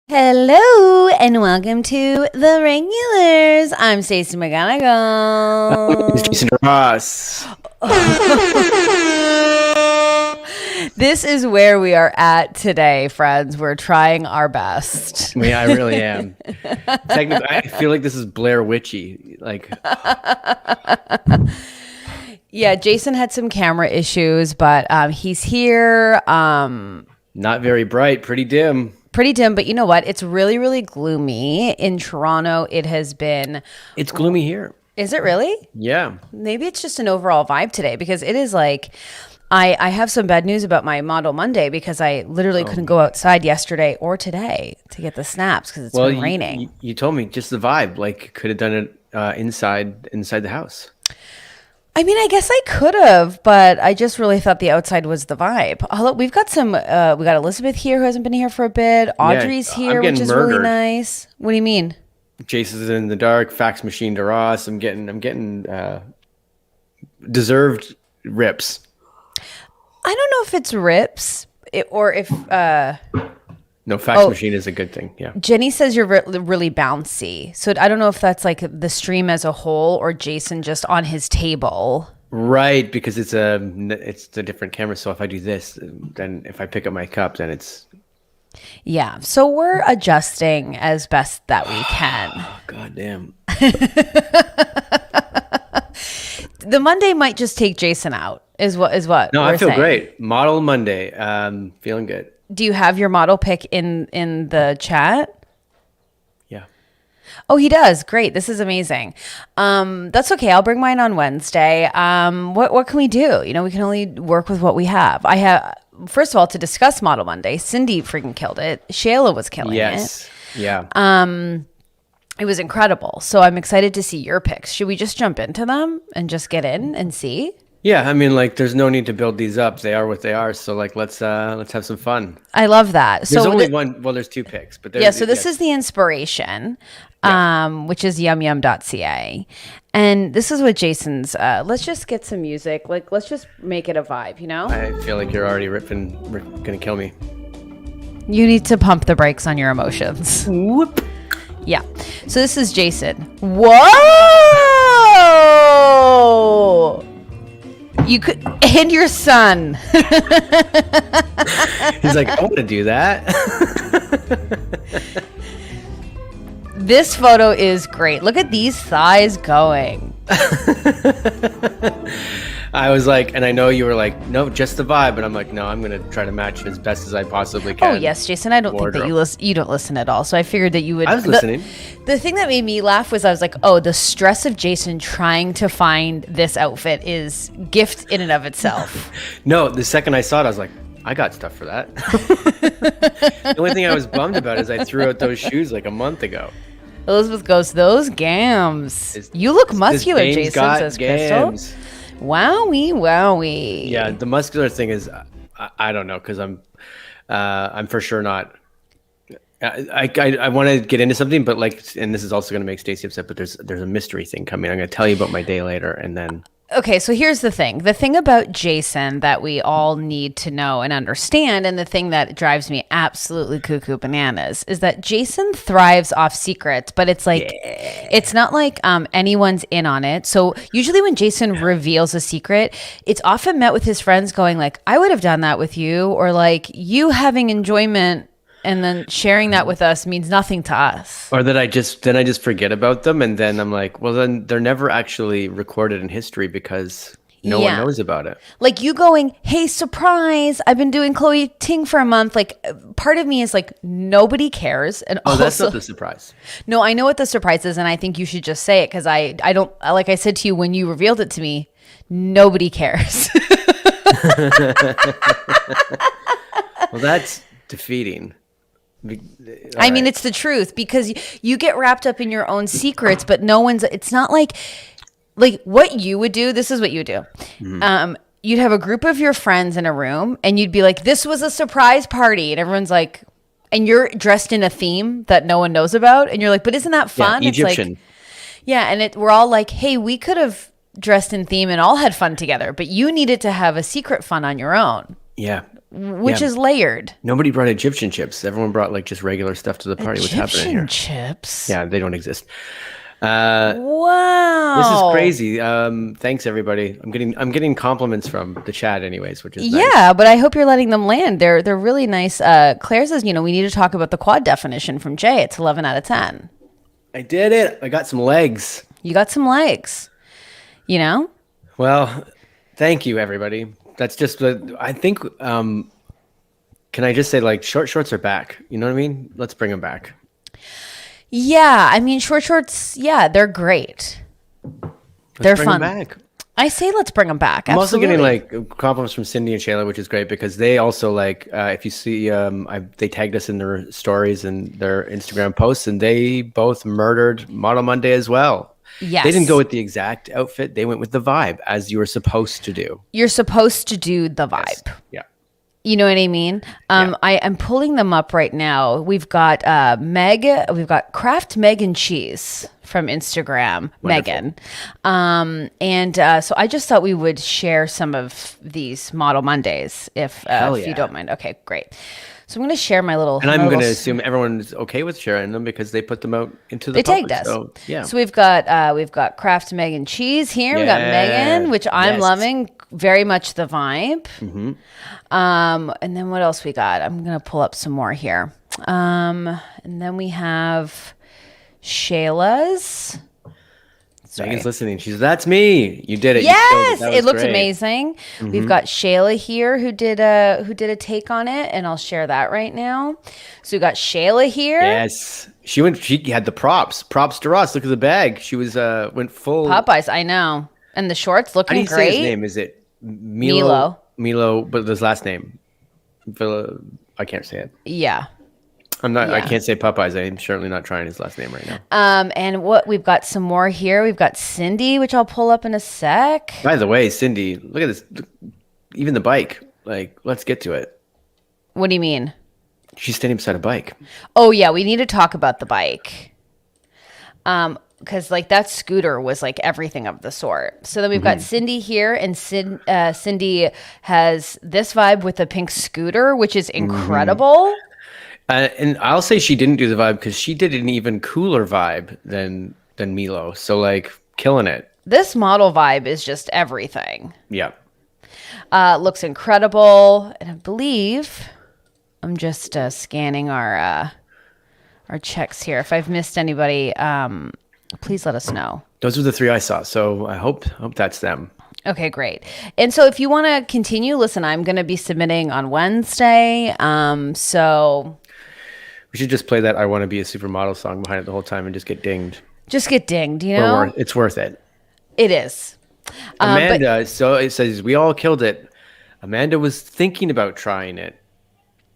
Hello and welcome to The Regulars. I'm Stacey McGonagall. Jason Ross. This is where we are at today, friends. We're trying our best. Yeah, I really am. Technically, I feel like this is Blair Witchy. Yeah, Jason had some camera issues, but he's here. Not very bright, pretty dim. Pretty dim, but you know what? It's really, really gloomy. In Toronto, it has been... It's gloomy here. Is it really? Yeah. Maybe it's just an overall vibe today because it is like... I have some bad news about my Model Monday because I literally couldn't go outside yesterday or today to get the snaps because it's been raining. You told me just the vibe. Like, could have done it inside the house. I mean, I guess I could have, but I just really thought the outside was the vibe. Hello, we've got we got Elizabeth here who hasn't been here for a bit. Audrey's here, which is really nice. What do you mean? Jason's in the dark, fax machine to Ross. I'm getting deserved rips. I don't know if it's rips or if... No, fax machine is a good thing. Yeah. Jenny says you're really bouncy. So I don't know if that's like the stream as a whole or Jason just on his table. Right, because it's a different camera. So if I do this, then if I pick up my cup, then it's... Yeah. So we're adjusting as best that we can. Oh, God damn. The Monday might just take Jason out is what No, I feel saying. great. Model Monday. Feeling good. Do you have your model pick in the chat? Yeah. Oh, he does. Great. This is amazing. That's okay. I'll bring mine on Wednesday. What can we do? You know, we can only work with what we have. First of all, to discuss Model Monday, Cindy freaking killed it. Shayla was killing it. Yes. Yeah. It was incredible. So I'm excited to see your picks. Should we just jump into them and just get in and see? Yeah, I mean, like, there's no need to build these up. They are what they are. So, like, let's have some fun. I love that. There's only one. Well, there's two picks, but so this is the inspiration, which is yumyum.ca, and this is what Jason's. Let's just get some music. Like, let's just make it a vibe. You know. I feel like you're already gonna kill me. You need to pump the brakes on your emotions. Whoop. Yeah. So this is Jason. Whoa! You could, and your son. He's like, I want to do that. This photo is great. Look at these thighs going. I was like, and I know you were like, no, just the vibe. And I'm like, no, I'm going to try to match it as best as I possibly can. Oh, yes, Jason. I don't think that you don't listen at all. So I figured that you would. I was listening. The thing that made me laugh was I was like, oh, the stress of Jason trying to find this outfit is gift in and of itself. No, the second I saw it, I was like, I got stuff for that. The only thing I was bummed about is I threw out those shoes like a month ago. Elizabeth goes, those gams. You look muscular, Jason, says Crystal. Wowie. Yeah, the muscular thing is, I don't know, because I'm for sure not. I want to get into something, but like, and this is also going to make Stacey upset, but there's a mystery thing coming. I'm going to tell you about my day later, and then. Okay, so here's the thing. The thing about Jason that we all need to know and understand, and the thing that drives me absolutely cuckoo bananas, is that Jason thrives off secrets, but it's like, it's not like anyone's in on it. So usually when Jason reveals a secret, it's often met with his friends going like, I would have done that with you, or like, you having enjoyment and then sharing that with us means nothing to us. Or that I just forget about them, and then I'm like, well, then they're never actually recorded in history because no one knows about it. Like you going, hey, surprise! I've been doing Chloe Ting for a month. Like part of me is like, nobody cares. And also, that's not the surprise. No, I know what the surprise is, and I think you should just say it because I don't. Like I said to you when you revealed it to me, nobody cares. Well, that's defeating. I mean, it's the truth because you get wrapped up in your own secrets, but it's not like what you would do. This is what you would do. Mm-hmm. You'd have a group of your friends in a room and you'd be like, this was a surprise party. And everyone's like, and you're dressed in a theme that no one knows about. And you're like, but isn't that fun? Yeah, Egyptian. It's like, yeah. And we're all like, hey, we could have dressed in theme and all had fun together, but you needed to have a secret fun on your own. Yeah. which Yeah. is layered. Nobody brought Egyptian chips. Everyone brought like just regular stuff to the party. What's happening Egyptian here? chips. Yeah, they don't exist. This is Wow. crazy. Thanks everybody. I'm getting compliments from the chat anyways, which is nice. Yeah, but I hope you're letting them land. They're really nice. Claire says, we need to talk about the quad definition from Jay. It's 11 out of 10. I did it. I got some legs. You got some legs. Well, thank you everybody. That's just I think can I just say like short shorts are back. You know what I mean? Let's bring them back. Yeah, I mean short shorts. Yeah, they're great. They're Bring 'em fun. back. I say let's bring them back. I'm also Absolutely. getting like compliments from Cindy and Shayla, which is great because they also like if you see they tagged us in their stories and their Instagram posts, and they both murdered Model Monday as well. Yes. They didn't go with the exact outfit; they went with the vibe, as you were supposed to do. You're supposed to do the vibe. Yeah. You know what I mean? I am pulling them up right now. We've got we've got Kraft Meg and Cheese from Instagram, Wonderful. Megan. So I just thought we would share some of these Model Mondays if you yeah. don't mind. Okay, great. So I'm going to share my little. And I'm my going to little assume everyone's okay with sharing them because they put them out into the They public. tagged us. So, yeah. So we've got Kraft Meg and Cheese here. We got Megan, which I'm Yes. loving, very much the vibe. Mm-hmm. And then what else we got? I'm gonna pull up some more here. And then we have Shayla's. Megan's listening. She's that's me. You did it. You killed Yes, That it was looks great. amazing. We've got Shayla here who did a take on it, and I'll share that right now. So we got Shayla here. Yes, she went. She had the props. Props to Ross. Look at the bag. She was went full. Popeyes, I know. And the shorts How do looking you great. say his name? Is it Milo. Milo, but his last name. I can't say it. Yeah. I'm not. I Yeah. can't say Popeyes. I'm certainly not trying his last name right now. And what we've got some more here. We've got Cindy, which I'll pull up in a sec. By the way, Cindy, look at this. Even the bike. Like, let's get to it. What do you mean? She's standing beside a bike. Oh yeah, we need to talk about the bike. Because like that scooter was like everything of the sort. So then we've got Cindy here, and Cindy has this vibe with a pink scooter, which is incredible. And I'll say she didn't do the vibe because she did an even cooler vibe than Milo. So like killing it. This model vibe is just everything. Yeah. Looks incredible, and I believe I'm just scanning our checks here. If I've missed anybody, please let us know. Those are the three I saw. So I hope that's them. Okay, great. And so if you want to continue, listen, I'm going to be submitting on Wednesday. So We should just play that "I Want to Be a Supermodel" song behind it the whole time and just get dinged. just get dinged, you know? It's worth it. It is. Amanda, so it says we all killed it. Amanda was thinking about trying it.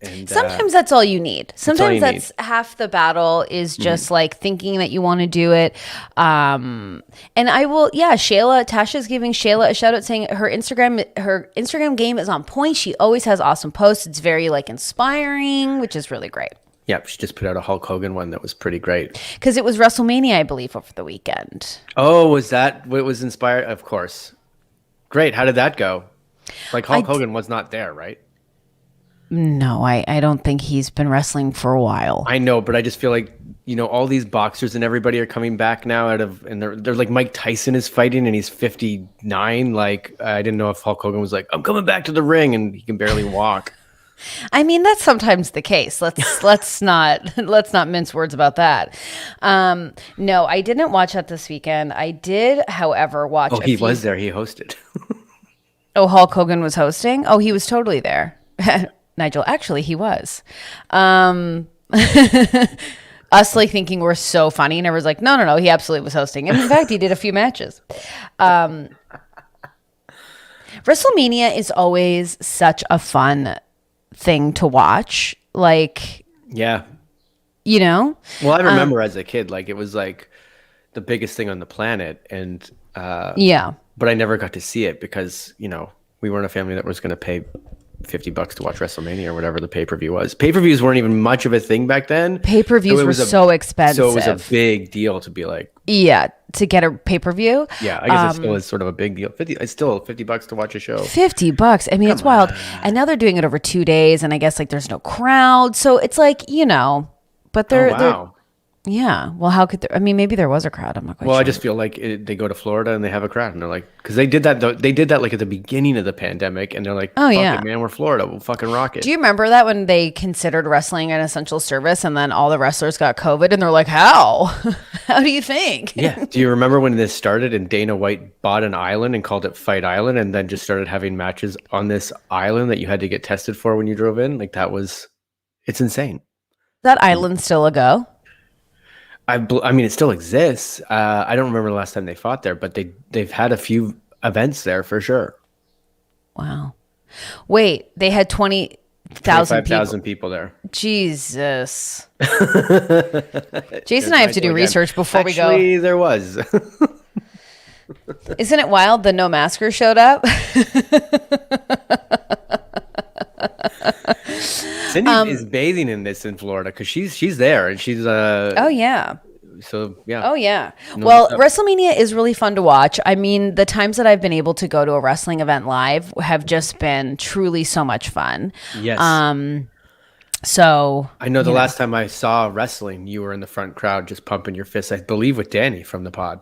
And Sometimes that's all you need. all Sometimes you that's half the battle is just like thinking that you want to do it. And I will, Tasha's giving Shayla a shout out saying her Instagram game is on point. She always has awesome posts. It's very like inspiring, which is really great. yeah, she just put out a Hulk Hogan one that was pretty great. Because it was WrestleMania, I believe, over the weekend. Oh, was that what was inspired? Of course. Great. How did that go? Like Hulk Hogan was not there, right? No, I don't think he's been wrestling for a while. I know, but I just feel like, all these boxers and everybody are coming back now and they're like Mike Tyson is fighting and he's 59. Like, I didn't know if Hulk Hogan was like, I'm coming back to the ring and he can barely walk. I mean, that's sometimes the case. Let's not mince words about that. No, I didn't watch that this weekend. I did, however, watch. Oh, he was there. He hosted. Oh, Hulk Hogan was hosting. Oh, he was totally there. Nigel, actually, he was. Us like thinking we're so funny, and everyone's like, no, he absolutely was hosting. And in fact, he did a few matches. WrestleMania is always such a fun thing to watch. Like, Yeah. Well, Well, I remember as a kid, like it was like the biggest thing on the planet. And, yeah. but I never got to see it because, we weren't a family that was going to pay $50 to watch WrestleMania or whatever the pay-per-view was. Pay-per-views weren't even much of a thing back then. Pay-per-views were so expensive. So it was a big deal to be like, yeah, to get a pay-per-view. Yeah, I guess it still is sort of a big deal. It's still $50 to watch a show. $50. I mean, it's wild. And now they're doing it over 2 days, and I guess like there's no crowd. So it's like, but they're yeah. Well, how could there? I mean, maybe there was a crowd. I'm not quite sure. Well, I just feel like they go to Florida and they have a crowd, and they're like, because they did that. They did that like at the beginning of the pandemic, and they're like, oh fuck yeah, it, man, we're Florida, we'll fucking rock it. Do you remember that when they considered wrestling an essential service, and then all the wrestlers got COVID, and they're like, how? How do you think? Yeah. Do you remember when this started and Dana White bought an island and called it Fight Island, and then just started having matches on this island that you had to get tested for when you drove in? Like it's insane. That island still a go? I mean, it still exists. I don't remember the last time they fought there, but they've had a few events there for sure. Wow. Wait, they had 25,000 people there. Jesus. Jason and I have to do research before we go. Actually, there was. Isn't it wild? The no masker showed up. Cindy is bathing in this in Florida because she's there and she's oh yeah. So yeah. Oh yeah. Well, WrestleMania is really fun to watch. I mean, the times that I've been able to go to a wrestling event live have just been truly so much fun. Yes. So I know the last time I saw wrestling, you were in the front crowd just pumping your fists, I believe with Danny from the pod.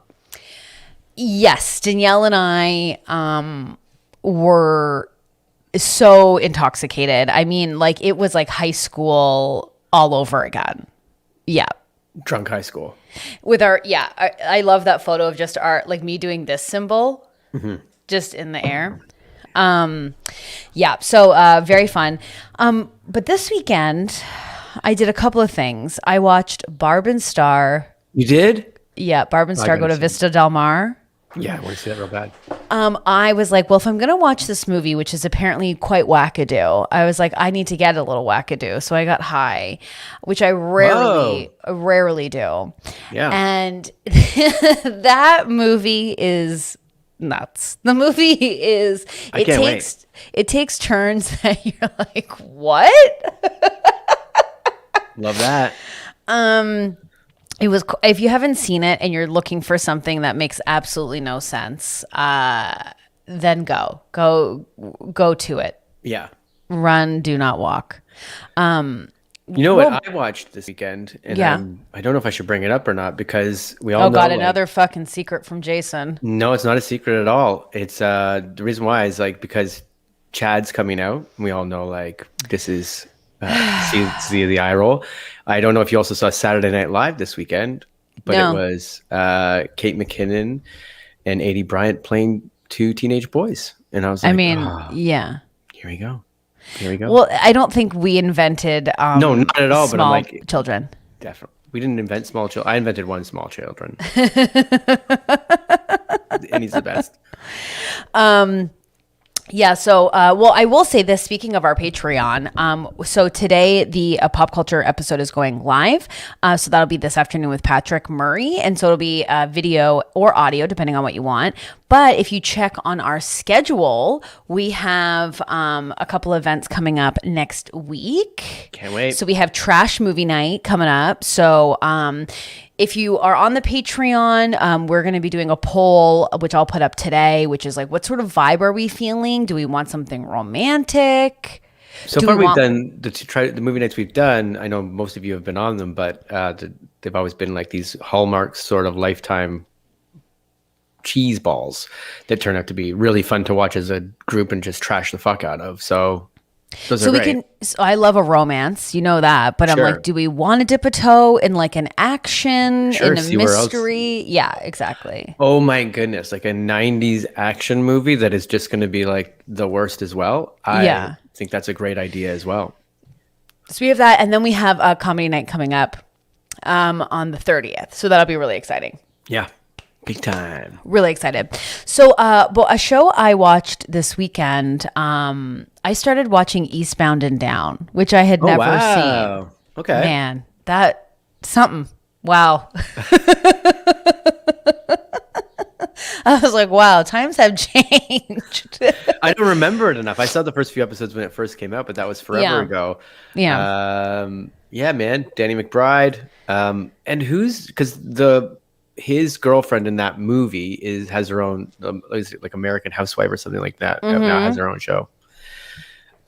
Yes, Danielle and I were so intoxicated. I mean, like it was like high school all over again. Yeah. Drunk high school. With our, I love that photo of just like me doing this symbol just in the air. So very fun. But this weekend I did a couple of things. I watched Barb and Star. You did? Yeah, Barb and Star go to Vista Del Mar. Yeah, I want to see that real bad. I was like, well, if I'm going to watch this movie, which is apparently quite wackadoo, I was like, I need to get a little wackadoo. So I got high, which I rarely do. Yeah. And that movie is nuts. The movie is, it takes turns that you're like, what? Love that. It was, if you haven't seen it and you're looking for something that makes absolutely no sense, then go to it. Yeah. Run, do not walk. You know what I watched this weekend, and I don't know if I should bring it up or not because we all know. Oh God, another fucking secret from Jason. No, it's not a secret at all. It's the reason why is like because Chad's coming out. And we all know like this is see the eye roll. I don't know if you also saw Saturday Night Live this weekend, but it was Kate McKinnon and Aidy Bryant playing two teenage boys, and I was like, yeah, here we go. Well, I don't think we invented no, not at all. But I'm like children. Definitely, we didn't invent small children. I invented one small children, and he's the best. Yeah. So, well, I will say this, speaking of our Patreon. So today the pop culture episode is going live. So that'll be this afternoon with Patrick Murray. And so it'll be video or audio, depending on what you want. But if you check on our schedule, we have a couple events coming up next week. Can't wait. So we have Trash Movie Night coming up. So, if you are on the Patreon, we're going to be doing a poll, which I'll put up today, which is like, what sort of vibe are we feeling? Do we want something romantic? So far, we've done the movie nights we've done. I know most of you have been on them, but they've always been like these Hallmark sort of Lifetime cheese balls that turn out to be really fun to watch as a group and just trash the fuck out of. So those are great. I love a romance, you know that, but I'm like, do we want to dip a toe in like an action, in a mystery? Yeah, exactly. Oh my goodness, like a 90s action movie that is just going to be like the worst as well. I think that's a great idea as well. So we have that, and then we have a comedy night coming up on the 30th. So that'll be really exciting. Yeah. Big time. Really excited. So, a show I watched this weekend, I started watching Eastbound and Down, which I had never seen. Okay. Man, that something. Wow. I was like, wow, times have changed. I don't remember it enough. I saw the first few episodes when it first came out, but that was forever Yeah. ago. Yeah. Yeah, man, Danny McBride. And because his girlfriend in that movie has her own is it like American Housewife or something like that. Now has her own show.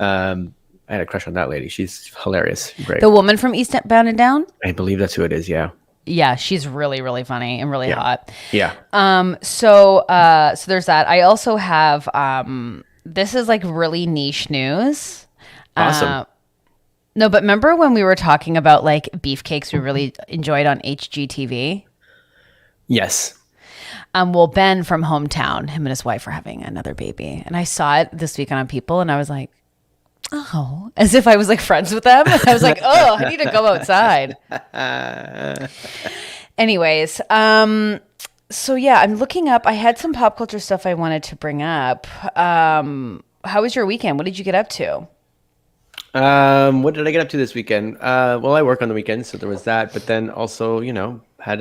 I had a crush on that lady. She's hilarious. Great. The woman from Eastbound and Down? I believe that's who it is. Yeah. Yeah, she's really, really funny and really hot. Yeah. So there's that. I also have this is like really niche news. Awesome. No, but remember when we were talking about like beefcakes we really enjoyed on HGTV? Yes. Well, Ben from Hometown, him and his wife are having another baby. And I saw it this weekend on People and I was like, oh, as if I was like friends with them. I was like, oh, I need to go outside. Anyways, so yeah, I'm looking up. I had some pop culture stuff I wanted to bring up. How was your weekend? What did you get up to? What did I get up to this weekend? Well, I work on the weekends, so there was that. But then also, had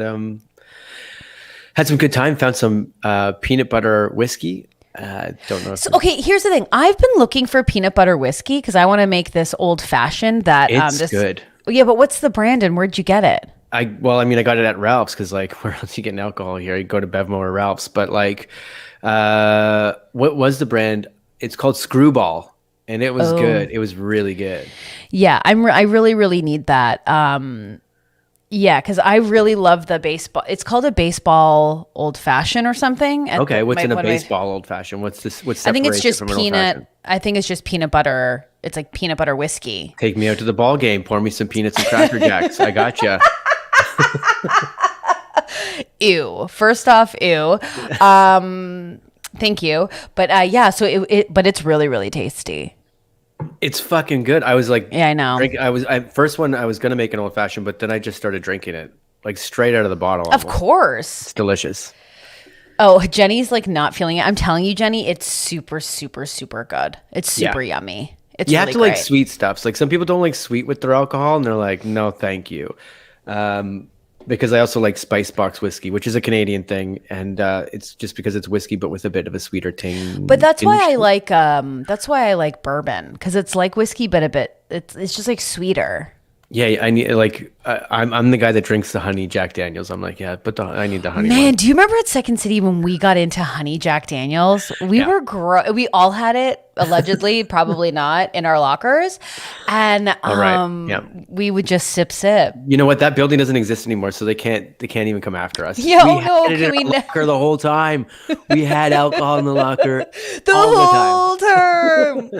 some good time. Found some peanut butter whiskey. Don't know. So, okay, here's the thing. I've been looking for peanut butter whiskey because I want to make this old fashioned. It's good. Yeah, but what's the brand and where'd you get it? I got it at Ralph's because like where else you getting alcohol here? You go to Bevmo or Ralph's, but like, what was the brand? It's called Screwball, and it was good. It was really good. Yeah, I really really need that. Yeah, because I really love the baseball. It's called a baseball old fashioned or something. Okay, what's in a baseball old fashioned? What's this? What's I think it's just from peanut. I think it's just peanut butter. It's like peanut butter whiskey. Take me out to the ball game. Pour me some peanuts and Cracker Jacks. I gotcha. Ew. First off, ew. Thank you. But yeah, so but it's really really tasty. It's fucking good. I was like, yeah, I know. First one I was gonna make an old fashioned, but then I just started drinking it like straight out of the bottle. Of course, it's delicious. Oh, Jenny's like not feeling it. I'm telling you, Jenny, it's super, super, super good. It's super yummy. It's you really have to great. like sweet stuff. Like some people don't like sweet with their alcohol, and they're like, no, thank you. Because I also like Spice Box whiskey, which is a Canadian thing, and it's just because it's whiskey but with a bit of a sweeter ting. But that's why I like bourbon because it's like whiskey but a bit it's just like sweeter. Yeah, I need I'm the guy that drinks the honey Jack Daniels. I'm like, yeah, but I need the honey. Man, one. do you remember at Second City when we got into honey Jack Daniels? We all had it allegedly, probably not, in our lockers, and we would just sip. You know what? That building doesn't exist anymore, so they can't even come after us. Yo, we no, had it in our locker the whole time. We had alcohol in the locker the whole term.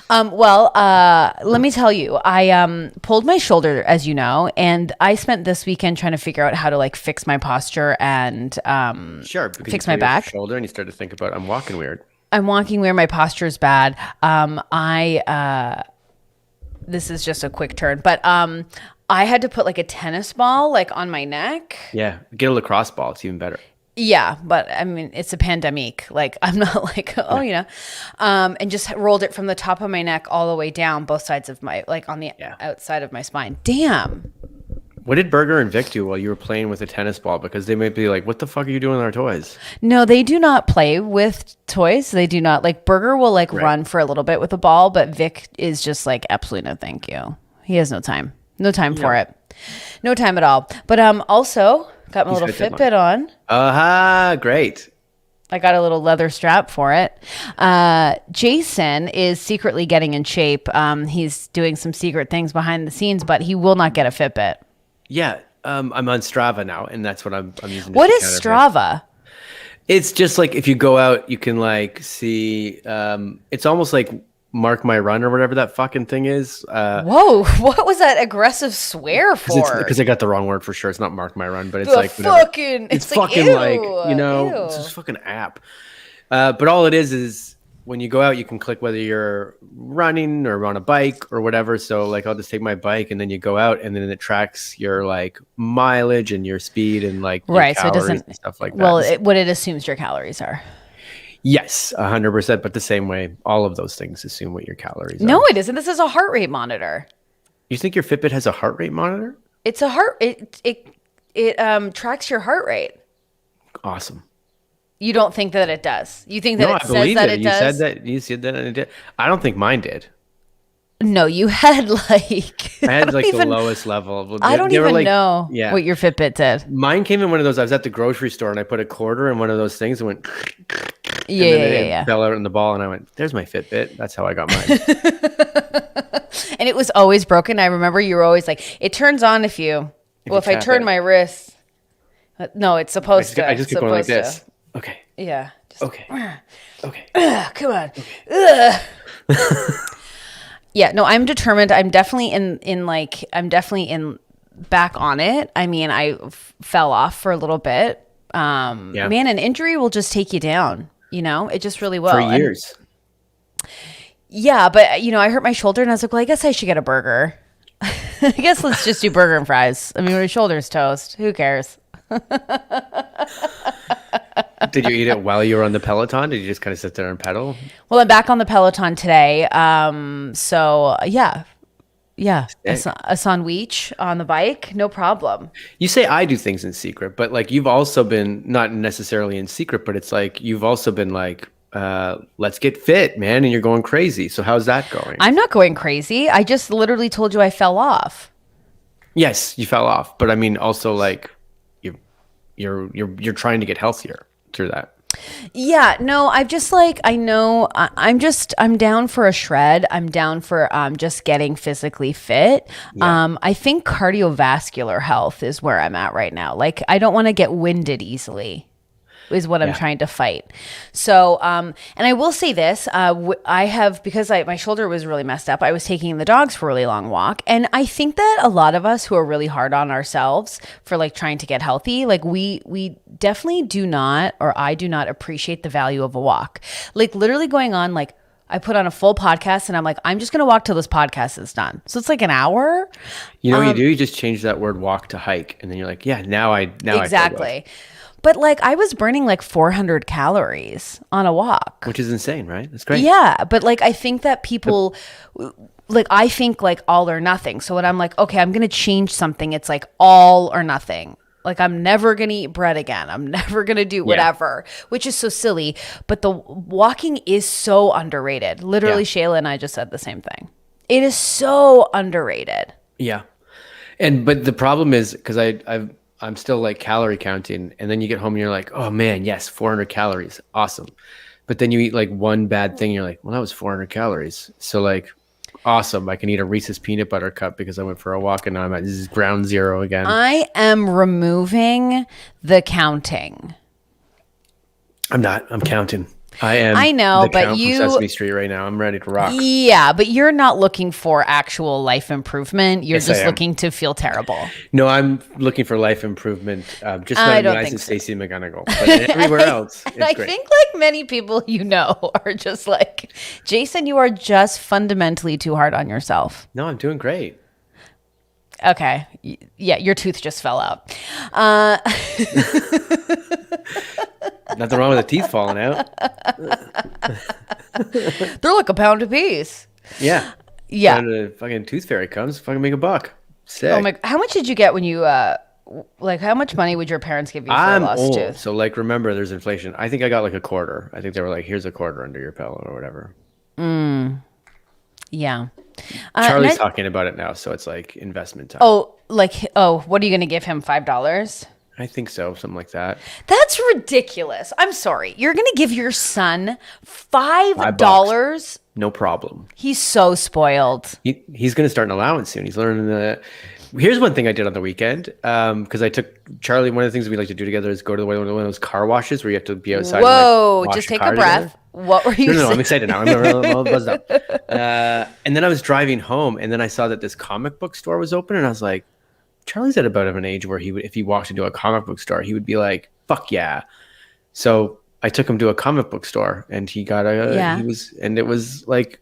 Let me tell you, I pulled my shoulder, as you know, and I spent this weekend trying to figure out how to like fix my posture and fix my back. Shoulder, and you start to think about, I'm walking weird. I'm walking weird. My posture is bad. This is just a quick turn, but I had to put like a tennis ball like on my neck. Yeah, get a lacrosse ball. It's even better. Yeah, but I mean, it's a pandemic. Like, I'm not like, and just rolled it from the top of my neck all the way down, both sides of my, like on the outside of my spine. Damn. What did Burger and Vic do while you were playing with a tennis ball? Because they might be like, what the fuck are you doing with our toys? No, they do not play with toys. They do not. Like, Burger will like run for a little bit with the ball, but Vic is just like, absolutely no thank you. He has no time. No time for it. No time at all. But also... got my little Fitbit on. Great. I got a little leather strap for it. Jason is secretly getting in shape. He's doing some secret things behind the scenes, but he will not get a Fitbit. Yeah. I'm on Strava now, and that's what I'm using. What is Strava? It's just like if you go out, you can like see. It's almost like Mark My Run or whatever that fucking thing is. Whoa, what was that aggressive swear for? Because I got the wrong word for sure. It's not Mark My Run, but it's it's fucking ew, like, it's just fucking app. But all it is when you go out, you can click whether you're running or on a bike or whatever. So like, I'll just take my bike and then you go out and then it tracks your like mileage and your speed and like right. So it doesn't and stuff like that. Well, what it assumes your calories are. Yes, 100%. But the same way, all of those things assume what your calories are. No, it isn't. This is a heart rate monitor. You think your Fitbit has a heart rate monitor? It's a heart. It tracks your heart rate. Awesome. You don't think that it does? You think that No, it I says believe that it. it You said does? that. You said that, and it did. I don't think mine did. No, you had like I had like the lowest level. Well, I don't they were even like, know yeah. what your Fitbit did. Mine came in one of those. I was at the grocery store and I put a quarter in one of those things and went, Yeah, and then yeah, it yeah, fell out in the ball. And I went, "There's my Fitbit." That's how I got mine. yeah. And it was always broken. I remember you were always like, it turns on if you, well, if I tap turn it. my wrist. No, it's supposed to. I just keep going like Supposed this. to. Okay. Yeah. Just, Okay. Okay. come on. Ugh. Yeah, no, I'm determined. I'm definitely I'm definitely in back on it. I mean, fell off for a little bit. Yeah. Man, an injury will just take you down. It just really will. For And years. yeah, but I hurt my shoulder and I was like, well, I guess I should get a burger. I guess let's just do burger and fries. I mean, my shoulder's toast. Who cares? Did you eat it while you were on the Peloton? Did you just kind of sit there and pedal? Well, I'm back on the Peloton today. So yeah. Yeah. Sick. A sandwich on the bike. No problem. You say I do things in secret, but like you've also been not necessarily in secret, but it's like you've also been like, let's get fit, man, and you're going crazy. So how's that going? I'm not going crazy. I just literally told you I fell off. Yes, you fell off, but I mean also like you're trying to get healthier through that. Yeah, no, I've just like, I know I'm down for a shred. I'm down for just getting physically fit. Yeah. I think cardiovascular health is where I'm at right now. Like, I don't want to get winded easily is what I'm Yeah. trying to fight. So, and I will say this, I have, because my shoulder was really messed up, I was taking the dogs for a really long walk. And I think that a lot of us who are really hard on ourselves for like trying to get healthy, like we definitely do not, or I do not appreciate the value of a walk. Like literally going on, like I put on a full podcast and I'm like, I'm just going to walk till this podcast is done. So it's like an hour. You know what you do? You just change that word walk to hike, and then you're like, yeah, now I feel good. Exactly. But like I was burning like 400 calories on a walk. Which is insane, right? That's great. Yeah, but like I think that people like I think like all or nothing. So when I'm like, okay, I'm going to change something, it's like all or nothing. Like I'm never going to eat bread again. I'm never going to do whatever, which is so silly, but the walking is so underrated. Literally Shayla and I just said the same thing. It is so underrated. Yeah. But the problem is because I'm still like calorie counting, and then you get home and you're like, oh man, yes, 400 calories, awesome. But then you eat like one bad thing, and you're like, well, that was 400 calories. So like, awesome, I can eat a Reese's peanut butter cup because I went for a walk and now I'm at ground zero again. I am removing the counting. I'm not. I'm counting. I am. I know, the but count from Sesame Street right now. I'm ready to rock. Yeah, but you're not looking for actual life improvement. You're Yes, I just am. looking to feel terrible. No, I'm looking for life improvement. Just I not in the don't eyes think of so. Stacey McGonigal, but everywhere else, it's And I great. think like many people are just like, Jason, you are just fundamentally too hard on yourself. No, I'm doing great. Okay. Yeah, your tooth just fell out. Nothing wrong with the teeth falling out. They're like a pound apiece. Yeah. Yeah. When the fucking tooth fairy comes, fucking make a buck. Sick. Oh my, how much did you get when you, like how much money would your parents give you for a I'm lost old, tooth? so like remember, there's inflation. I think I got like a quarter. I think they were like, "Here's a quarter under your pillow" or whatever. Yeah. Charlie's and talking about it now, so it's like investment time. what are you going to give him? $5? I think so, something like that. That's ridiculous. I'm sorry. You're going to give your son $5? $5. No problem. He's so spoiled. He's going to start an allowance soon. He's learning the. Here's one thing I did on the weekend because I took Charlie. One of the things we like to do together is go to one of those car washes where you have to be outside. Whoa, and, like, wash just your take a car breath. together. What were you No, saying? I'm excited now. I'm all buzzed up. And then I was driving home, and then I saw that this comic book store was open, and I was like, Charlie's at about of an age where he would, if he walked into a comic book store, he would be like, "Fuck yeah!" So I took him to a comic book store, and he got Yeah. and it was like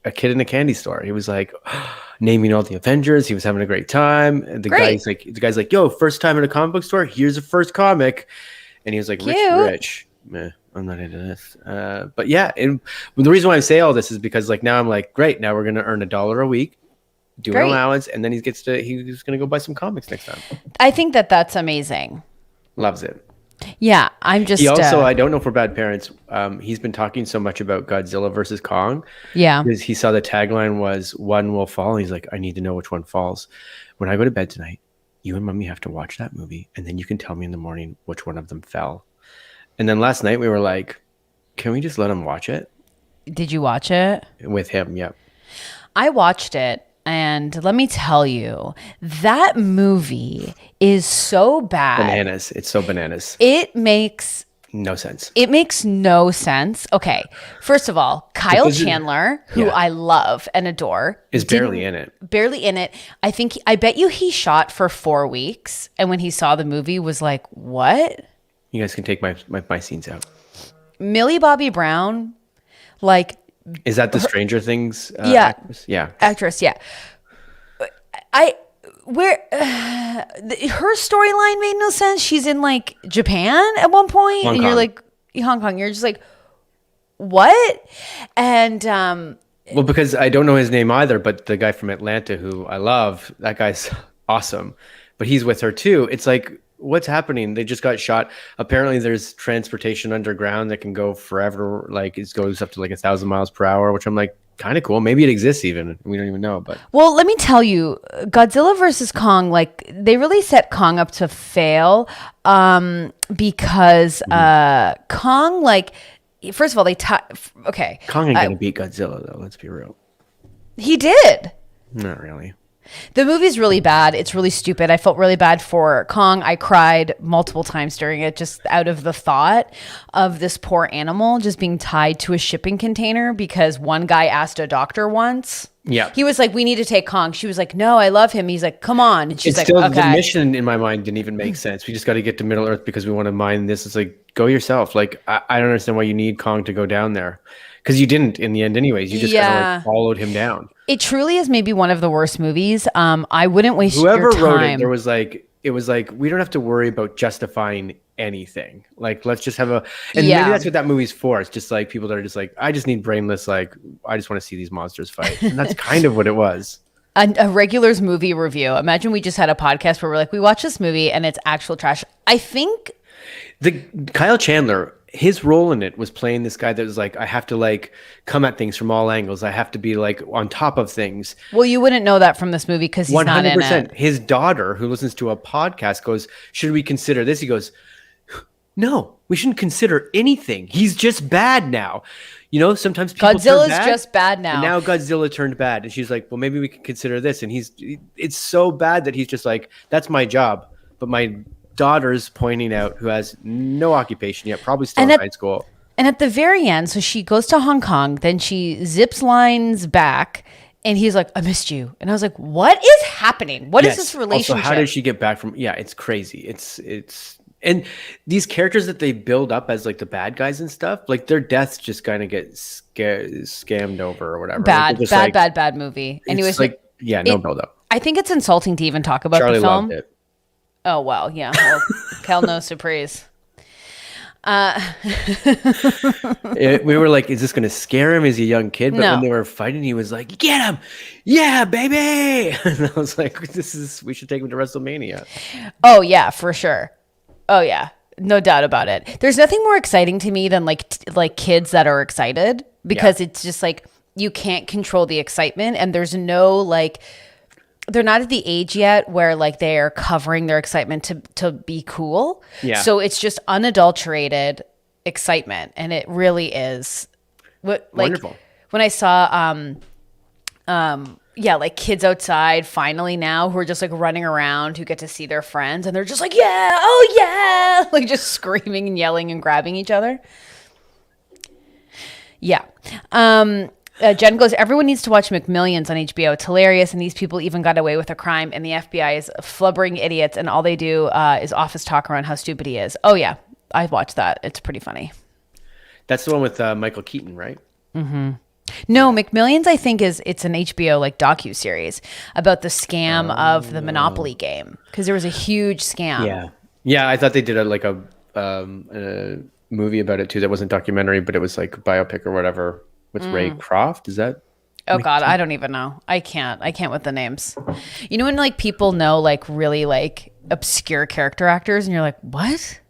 a kid in a candy store. He was like naming all the Avengers. He was having a great time. And the guy's like, "Yo, first time in a comic book store. Here's the first comic," and he was like, Cute. "Rich." Meh, I'm not into this. But yeah, and the reason why I say all this is because like now I'm like, great, now we're gonna earn $1 a week, do an Great. allowance, and then he's gonna go buy some comics next time. I think that that's amazing. Loves it. Yeah, I'm just He also, I don't know if we're bad parents. He's been talking so much about Godzilla versus Kong yeah. because he saw the tagline was "One will fall." He's like, I need to know which one falls. When I go to bed tonight, you and Mommy have to watch that movie, and then you can tell me in the morning which one of them fell. And then last night we were like, can we just let him watch it Did you watch it? with him? Yep. I watched it, and let me tell you, that movie is so bad. Bananas. It's so bananas. It makes No sense. no sense. Okay, first of all, Kyle Because Chandler, who yeah. I love and adore, Is barely in it. barely in it. I bet you he shot for 4 weeks, and when he saw the movie, was like, "What?" You guys can take my scenes out. Millie Bobby Brown, like Is that the Stranger Things Yeah. actress? Yeah. actress, yeah. Her storyline made no sense. She's in like Japan at one point, Hong and you're Kong. like Hong Kong. You're just like, what? And Well, because I don't know his name either, but the guy from Atlanta who I love, that guy's awesome. But he's with her too. It's like, what's happening? They just got shot. Apparently there's transportation underground that can go forever. Like it goes up to like 1,000 miles per hour, which I'm like, kind of cool. Maybe it exists even. We don't even know, but well, let me tell you, Godzilla versus Kong, like they really set Kong up to fail, because Kong, like, first of all, okay, Kong ain't gonna beat Godzilla though. Let's be real. he did. Not really. The movie's really bad. It's really stupid. I felt really bad for Kong. I cried multiple times during it, just out of the thought of this poor animal just being tied to a shipping container because one guy asked a doctor once. Yeah. He was like, "We need to take Kong." She was like, "No, I love him." He's like, "Come on." And she's It's like, still "Okay." the mission in my mind didn't even make sense. We just got to get to Middle Earth because we want to mine this. It's like, go yourself. Like I don't understand why you need Kong to go down there, because you didn't in the end anyways. You just kind of Yeah. like followed him down. It truly is maybe one of the worst movies. I wouldn't waste Whoever your time. wrote it, it was like we don't have to worry about justifying anything. Like let's just have and Yeah. maybe that's what that movie's for. It's just like people that are just like, I just need brainless. Like I just want to see these monsters fight, and that's kind of what it was. A regulars movie review. Imagine we just had a podcast where we're like, we watch this movie and it's actual trash. I think The Kyle Chandler, his role in it was playing this guy that was like, I have to like come at things from all angles. I have to be like on top of things. Well, you wouldn't know that from this movie because he's not in it. His daughter, who listens to a podcast, goes, should we consider this? He goes, no, we shouldn't consider anything. He's just bad now. You know, sometimes people Godzilla's turn bad, just bad now. And now Godzilla turned bad. And she's like, well, maybe we can consider this. And it's so bad that he's just like, that's my job. But my daughter's pointing out, who has no occupation yet, probably still in high school. And at the very end, so she goes to Hong Kong, then she zips lines back, and he's like, I missed you. And I was like, what is happening? What is this relationship? Also, how did she get back from? Yeah, it's crazy. It's and these characters that they build up as like the bad guys and stuff, like their deaths just kind of get scammed over or whatever. Bad Like, movie. it's Anyways, like no build up. I think it's insulting to even talk about Charlie the film. loved it. Oh, well, yeah. Well, quelle no surprise. We were like, is this going to scare him? Is he a young kid? But No. when they were fighting, he was like, get him. Yeah, baby. And I was like, we should take him to WrestleMania. Oh, yeah, for sure. Oh, yeah. No doubt about it. There's nothing more exciting to me than like kids that are excited because it's just like you can't control the excitement and there's no like they're not at the age yet where like they are covering their excitement to be cool. Yeah. So it's just unadulterated excitement and it really is Wonderful. When I saw like kids outside finally now who are just like running around who get to see their friends and they're just like, yeah, oh yeah, like just screaming and yelling and grabbing each other. Yeah. Jen goes, everyone needs to watch McMillions on HBO. It's hilarious. And these people even got away with a crime and the FBI is flubbering idiots. And all they do is office talk around how stupid he is. Oh yeah. I've watched that. It's pretty funny. That's the one with Michael Keaton, right? Mm-hmm. No, McMillions, I think it's an HBO like docuseries about the scam of the Monopoly game. Cause there was a huge scam. Yeah. Yeah. I thought they did a movie about it too. That wasn't documentary, but it was like a biopic or whatever. With Ray Croft, is that? Oh God, I don't even know. I can't with the names. You know when like people know like really like obscure character actors and you're like, what?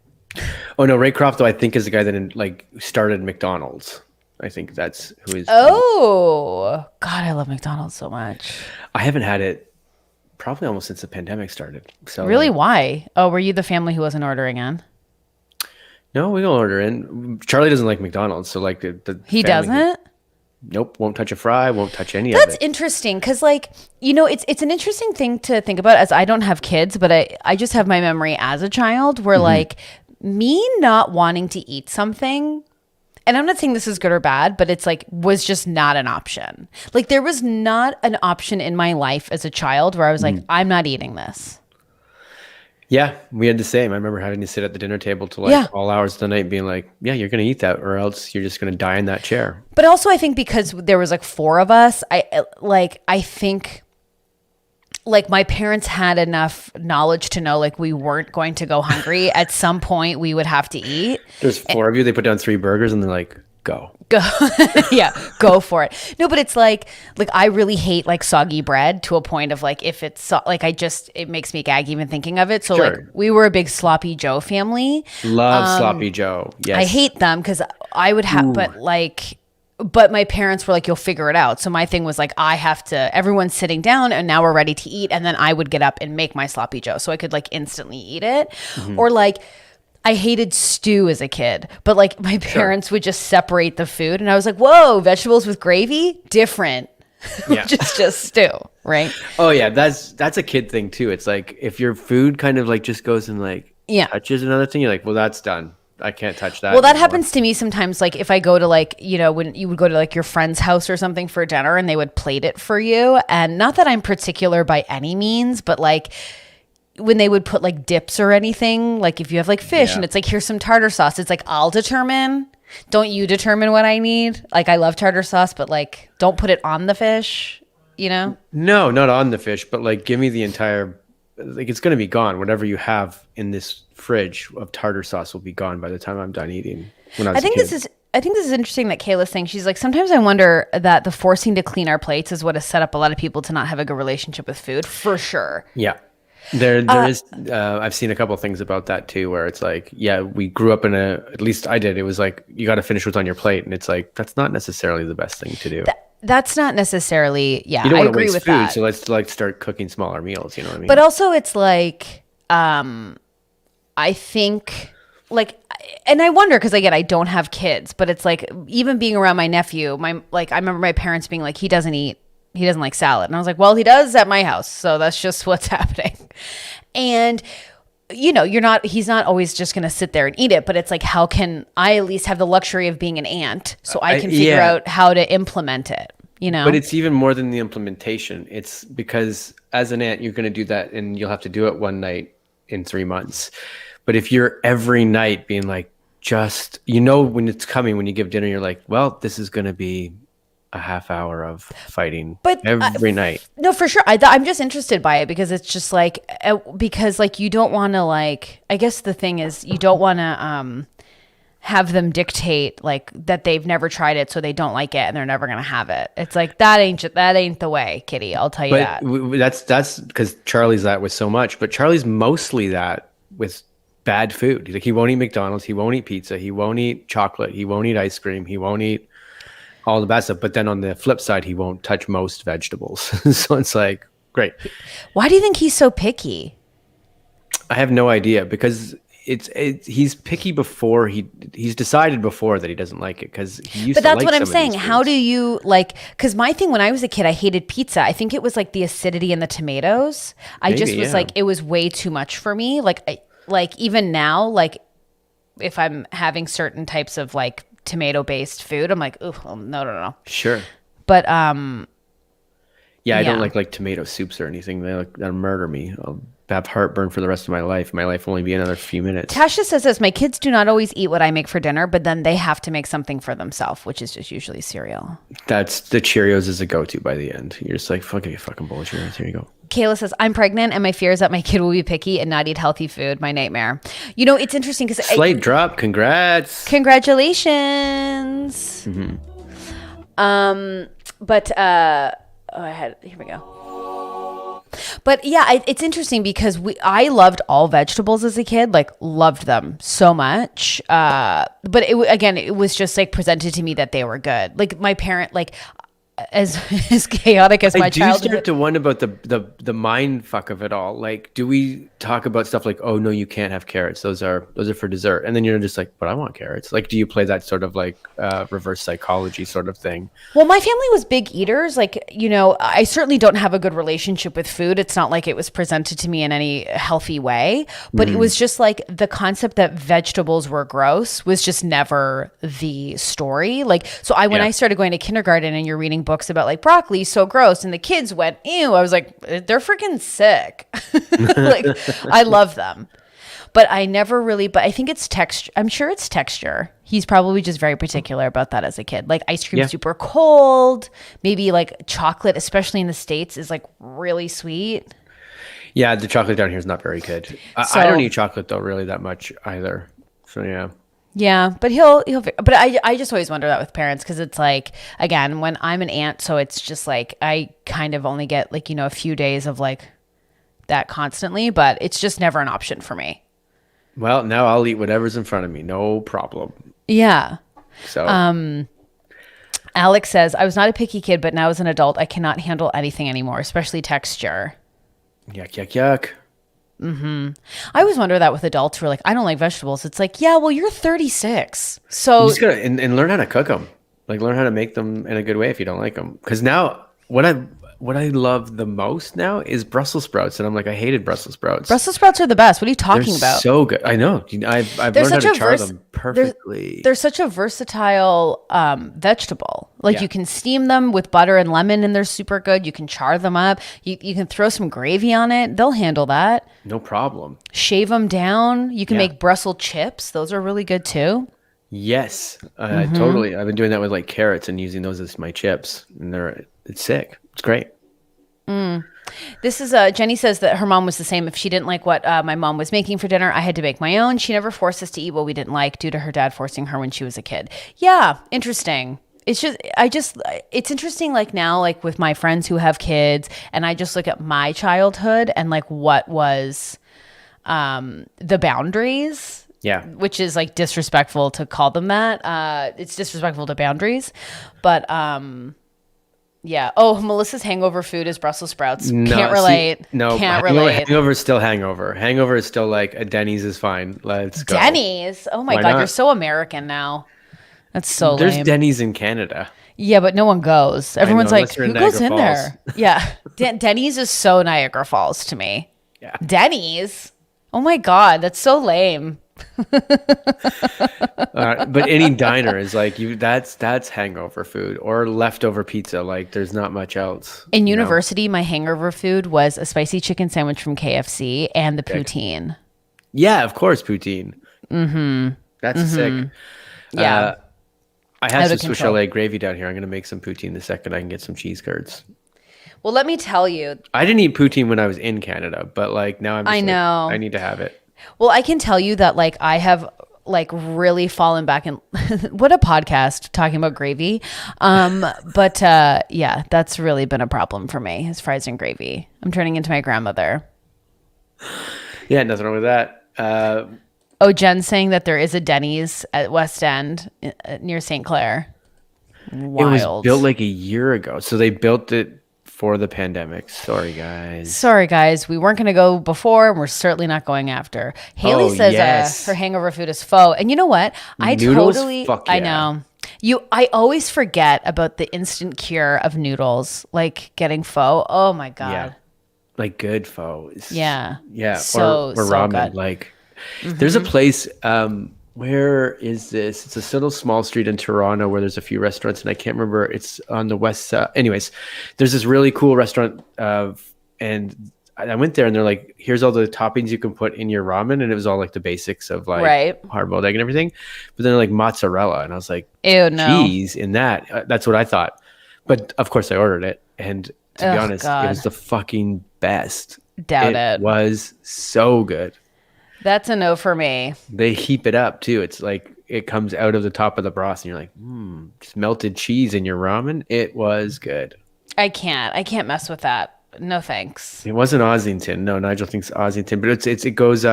Oh no, Ray Kroc though I think is the guy that like started McDonald's. I think that's who is. Oh, God, I love McDonald's so much. I haven't had it probably almost since the pandemic started. So Really? like, Why? Oh, were you the family who wasn't ordering in? no, we don't order in. Charlie doesn't like McDonald's, so like the He family, doesn't? nope, won't touch a fry, won't touch any of That's it. interesting because, like, it's an interesting thing to think about. As I don't have kids, but I just have my memory as a child where like me not wanting to eat something, and I'm not saying this is good or bad, but it's like was just not an option. Like there was not an option in my life as a child where I was like, I'm not eating this. Yeah, we had the same. I remember having to sit at the dinner table till like Yeah. all hours of the night, being like, "Yeah, you're gonna eat that, or else you're just gonna die in that chair." But also, I think because there was like four of us, I think like my parents had enough knowledge to know like we weren't going to go hungry. At some point, we would have to eat. There's four of you. They put down 3 burgers, and they're like, "Go." Go, yeah, go for it. No, but it's like I really hate like soggy bread to a point of like if it's like it makes me gag even thinking of it. So like Sure. we were a big sloppy Joe family. Love sloppy Joe. Yes, I hate them because I would have, but my parents were like, you'll figure it out. So my thing was like, everyone's sitting down and now we're ready to eat. And then I would get up and make my sloppy Joe so I could like instantly eat it. Or like, I hated stew as a kid, but like my parents would just separate the food. And I was like, whoa, vegetables with gravy? Different. Yeah. just stew, right? Oh yeah, that's a kid thing too. It's like if your food kind of like just goes and like Yeah. touches another thing, you're like, well, that's done. I can't touch that. Well, that anymore. happens to me sometimes. Like if I go to like, when you would go to like your friend's house or something for dinner and they would plate it for you. And not that I'm particular by any means, but like when they would put like dips or anything, like if you have like fish Yeah. and it's like, here's some tartar sauce. It's like, I'll determine. Don't you determine what I need? Like I love tartar sauce, but like don't put it on the fish, No, not on the fish, but like give me the entire, like it's going to be gone. Whatever you have in this fridge of tartar sauce will be gone by the time I'm done eating. When I was I think a kid. this is interesting that Kayla's saying. She's like, sometimes I wonder that the forcing to clean our plates is what has set up a lot of people to not have a good relationship with food, for sure. Yeah. There is, I've seen a couple of things about that too, where it's like, yeah, we grew up at least I did. It was like, you got to finish what's on your plate. And it's like, that's not necessarily the best thing to do. That's not necessarily, You I don't want to agree waste with food. that. So let's like start cooking smaller meals. You know what I mean? But also it's like, I think like, and I wonder, cause again, I don't have kids, but it's like, even being around my nephew, I remember my parents being like, he doesn't like salad. And I was like, well, he does at my house. So that's just what's happening. And he's not always just going to sit there and eat it, but it's like, how can I at least have the luxury of being an aunt so I can figure out how to implement it, But it's even more than the implementation. It's because as an aunt, you're going to do that and you'll have to do it one night in 3 months. But if you're every night being like, when it's coming, when you give dinner, you're like, well, this is going to be a half hour of fighting every night. No, for sure. I'm just interested by it because it's just like, you don't want to like, I guess the thing is you don't want to have them dictate like that they've never tried it, so they don't like it and they're never going to have it. It's like, that ain't the way, Kitty. I'll tell you that. That's because Charlie's that with so much, but Charlie's mostly that with bad food. Like he won't eat McDonald's. He won't eat pizza. He won't eat chocolate. He won't eat ice cream. He won't eat all the bad stuff. But then on the flip side, he won't touch most vegetables. So it's like, great. Why do you think he's so picky? I have no idea because he's picky before he's decided before that he doesn't like it because he used to like. But that's what I'm saying. How do you like? Because my thing when I was a kid, I hated pizza. I think it was like the acidity in the tomatoes. Like, it was way too much for me. Like even now, like if I'm having certain types of like tomato-based food, I'm like, oh no. Sure. But yeah, I don't like tomato soups or anything. That'll murder me. I'll have heartburn for the rest of my life. My life will only be another few minutes. Tasha says this: my kids do not always eat what I make for dinner, but then they have to make something for themselves, which is just usually cereal. That's the Cheerios is a go-to by the end. You're just like, fucking bowl of Cheerios. Here you go. Kayla says, I'm pregnant and my fear is that my kid will be picky and not eat healthy food. My nightmare. It's interesting because Slate drop. Congrats. Congratulations. Mm-hmm. Here we go. But yeah, it's interesting because I loved all vegetables as a kid, like loved them so much. But again, it was just like presented to me that they were good. Like my parent, like as as chaotic as my I do childhood. start to wonder about the mind fuck of it all. Like, do we talk about stuff like, oh no, you can't have carrots. Those are for dessert. And then you're just like, but I want carrots. Like, do you play that sort of like reverse psychology sort of thing? Well, my family was big eaters. Like, I certainly don't have a good relationship with food. It's not like it was presented to me in any healthy way, but it was just like the concept that vegetables were gross was just never the story. Like, so when I started going to kindergarten and you're reading books about like broccoli, so gross, and the kids went, ew, I was like, they're freaking sick. Like, I love them. But I never really, but I think it's texture. I'm sure it's texture. He's probably just very particular about that as a kid. Like ice cream super cold, maybe like chocolate, especially in the States, is like really sweet. Yeah, the chocolate down here is not very good. I don't eat chocolate though really that much either. So yeah. Yeah, but he'll but I just always wonder that with parents because it's like, again, when I'm an aunt, so it's just like I kind of only get like, a few days of like that constantly, but it's just never an option for me. Well, now I'll eat whatever's in front of me. No problem. Yeah. So, Alex says, I was not a picky kid, but now as an adult, I cannot handle anything anymore, especially texture. yuck, yuck, yuck. I always wonder that with adults who are like, I don't like vegetables. It's like, yeah, well, you're 36. So You just gotta and learn how to cook them. Like learn how to make them in a good way if you don't like them. Because now what I love the most now is Brussels sprouts, and I'm like, I hated Brussels sprouts. Brussels sprouts are the best. What are you talking They're about? so good. I know. I've learned how to char them perfectly. They're such a versatile vegetable. Like you can steam them with butter and lemon, and they're super good. You can char them up. You can throw some gravy on it. They'll handle that. No problem. Shave them down. You can make Brussels chips. Those are really good too. Yes, totally. I've been doing that with like carrots and using those as my chips, and it's sick. It's great. This is Jenny says that her mom was the same. If she didn't like what my mom was making for dinner, I had to make my own. She never forced us to eat what we didn't like due to her dad forcing her when she was a kid. Yeah, interesting. It's it's interesting like now, like with my friends who have kids, and I just look at my childhood and like what was the boundaries. Yeah. Which is like disrespectful to call them that. It's disrespectful to boundaries. But yeah. Oh, Melissa's hangover food is Brussels sprouts. Can't relate. Can't relate. Hangover is still hangover. Hangover is still like a Denny's is fine. Let's go. Denny's? Oh my God, you're so American now. That's so lame. There's Denny's in Canada. Yeah, but no one goes. Everyone's like, who goes in Falls. there? Yeah. Denny's is so Niagara Falls to me. Yeah. Denny's? Oh my God, that's so lame. But any diner is like that's hangover food or leftover pizza. Like there's not much else. In university, my hangover food was a spicy chicken sandwich from KFC and the poutine. Yeah, of course, poutine. That's sick. Yeah. I have some Swiss chalet gravy down here. I'm gonna make some poutine the second I can get some cheese curds. Well, let me tell you. I didn't eat poutine when I was in Canada, but like now I'm just like, I need to have it. Well, I can tell you that like I have like really fallen back in what a podcast talking about gravy. But yeah, that's really been a problem for me is fries and gravy. I'm turning into my grandmother. Yeah, nothing wrong with that. Oh, Jen's saying that there is a Denny's at West End near St. Clair. Wild. It was built like a year ago. So they built it for the pandemic. Sorry, guys. We weren't going to go before, and we're certainly not going after. Haley says her hangover food is pho. And you know what? Noodles? I know. I always forget about the instant cure of noodles, like getting pho. Oh my God. Yeah. Like good pho. Yeah. Or ramen. Good. Like there's a place, where is this? It's a little small street in Toronto where there's a few restaurants, and I can't remember. It's on the west side. Anyways, there's this really cool restaurant, and I went there, and they're like, "Here's all the toppings you can put in your ramen," and it was all like the basics of like hard-boiled egg and everything. But then like mozzarella, and I was like, "Ew, no cheese in that." That's what I thought, but of course I ordered it, and to be honest, it was the fucking best. Doubt it. It was so good. That's a no for me. They heap it up too. It's like it comes out of the top of the broth, and you're like, just melted cheese in your ramen. It was good. I can't mess with that. no thanks. It wasn't Ossington. No, Nigel thinks Ossington, but it goes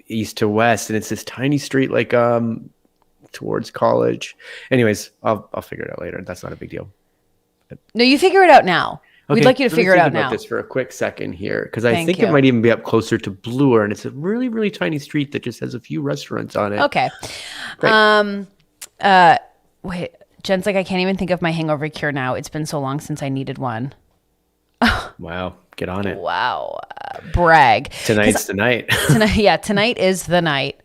east to west, and it's this tiny street like towards college. Anyways, I'll figure it out later. That's not a big deal. No, you figure it out now. We'd like you to figure it out now. This for a quick second here, because I Thank think you. it might even be up closer to Bloor, and it's a really, really tiny street that just has a few restaurants on it. Okay. Great. Wait, Jen's like, I can't even think of my hangover cure now. It's been so long since I needed one. Wow, get on it. Wow. Brag. Tonight's the night. Tonight is the night.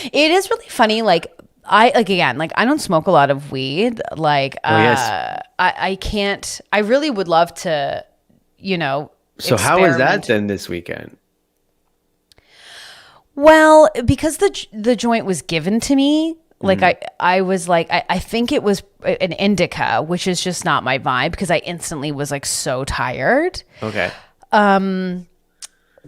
It is really funny. Like, I don't smoke a lot of weed. Like, yes. I can't, I really would love to, So how was that then this weekend? Well, because the joint was given to me, like I was like, I think it was an indica, which is just not my vibe because I instantly was like so tired. Okay.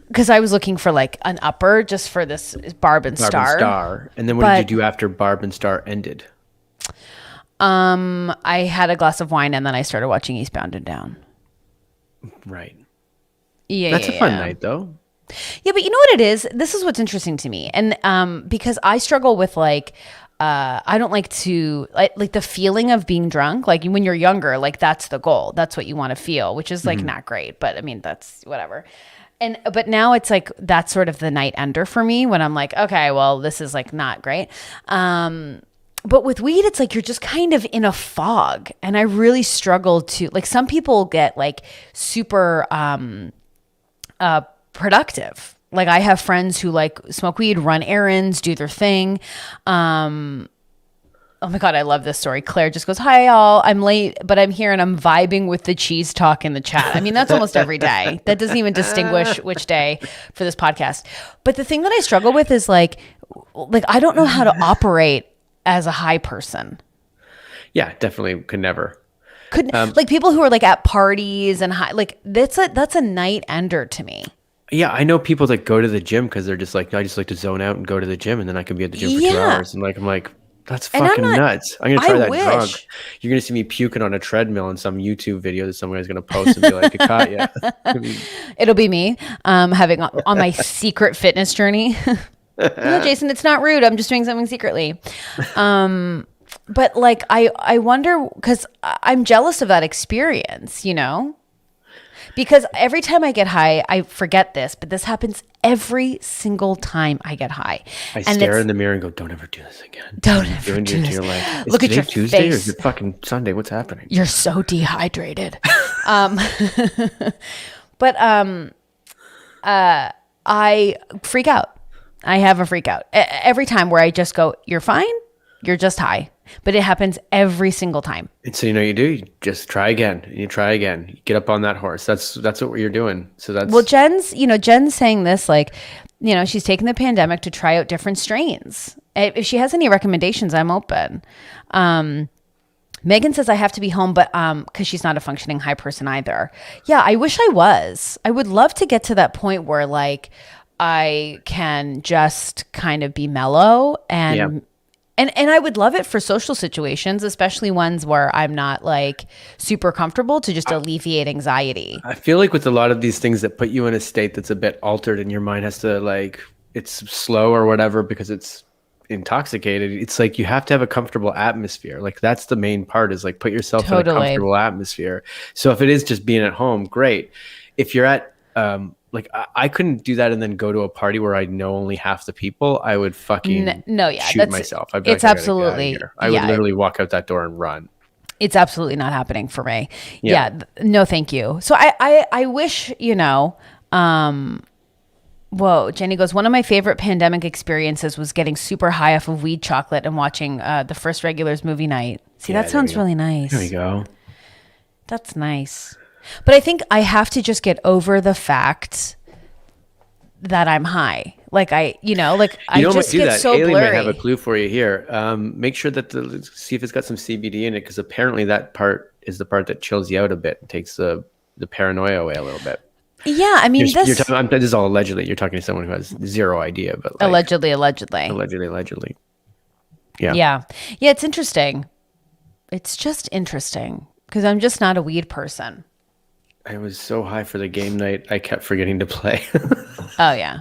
Because I was looking for like an upper just for this Barb and Star. And then what did you do after Barb and Star ended? I had a glass of wine and then I started watching Eastbound and Down. Right. Yeah. That's a fun night though. Yeah, but you know what it is? This is what's interesting to me. And because I struggle with like, I don't like to like the feeling of being drunk. Like when you're younger, like that's the goal. That's what you want to feel, which is like not great, but I mean, that's whatever. But now it's like, that's sort of the night ender for me when I'm like, okay, well, this is like not great. But with weed, it's like, you're just kind of in a fog. And I really struggle to, like, some people get like super, productive. Like I have friends who like smoke weed, run errands, do their thing. Oh my God, I love this story. Claire just goes, hi y'all, I'm late, but I'm here and I'm vibing with the cheese talk in the chat. I mean, that's almost every day. That doesn't even distinguish which day for this podcast. But the thing that I struggle with is like I don't know how to operate as a high person. Yeah, definitely could never. Like people who are like at parties and high, like that's a night ender to me. Yeah, I know people that go to the gym because they're just like, I just like to zone out and go to the gym, and then I can be at the gym for 2 hours. And like, I'm like, that's fucking nuts. I'm gonna try that drug. You're gonna see me puking on a treadmill in some YouTube video that someone is gonna post and be like, "I caught you." It'll be me having on my secret fitness journey. No, Jason, it's not rude. I'm just doing something secretly. But like, I wonder because I'm jealous of that experience, Because every time I get high, I forget this, but this happens every single time I get high. I stare in the mirror and go, don't ever do this again. Don't ever do this. Like, Look at your Tuesday face. Or is it fucking Sunday? What's happening? You're so dehydrated. But I freak out. I have a freak out. Every time where I just go, you're fine. You're just high. But it happens every single time. And so you do, you just try again. And you try again. You get up on that horse. That's what you're doing. So that's well, Jen's saying this like, she's taking the pandemic to try out different strains. If she has any recommendations, I'm open. Megan says I have to be home, but because she's not a functioning high person either. Yeah, I wish I was. I would love to get to that point where like I can just kind of be mellow and. Yeah. And I would love it for social situations, especially ones where I'm not like super comfortable to just alleviate anxiety. I feel like with a lot of these things that put you in a state that's a bit altered and your mind has to like, it's slow or whatever because it's intoxicated. It's like you have to have a comfortable atmosphere. Like that's the main part is like put yourself in a comfortable atmosphere. So if it is just being at home, great. If you're at, like I couldn't do that and then go to a party where I know only half the people. I would fucking shoot myself. I'd be it's like, absolutely. I would literally walk out that door and run. It's absolutely not happening for me. Yeah. No, thank you. So I wish, whoa, Jenny goes, one of my favorite pandemic experiences was getting super high off of weed chocolate and watching the first Regulars movie night. See, that sounds really nice. There we go. That's nice. But I think I have to just get over the fact that I'm high. Like I just get so blurry. Ailey might have a clue for you here. Make sure that see if it's got some CBD in it, because apparently that part is the part that chills you out a bit and takes the paranoia away a little bit. Yeah, I mean, this is all allegedly. You're talking to someone who has zero idea, but like, allegedly. Yeah. It's interesting. It's just interesting because I'm just not a weed person. I was so high for the game night, I kept forgetting to play. Oh yeah.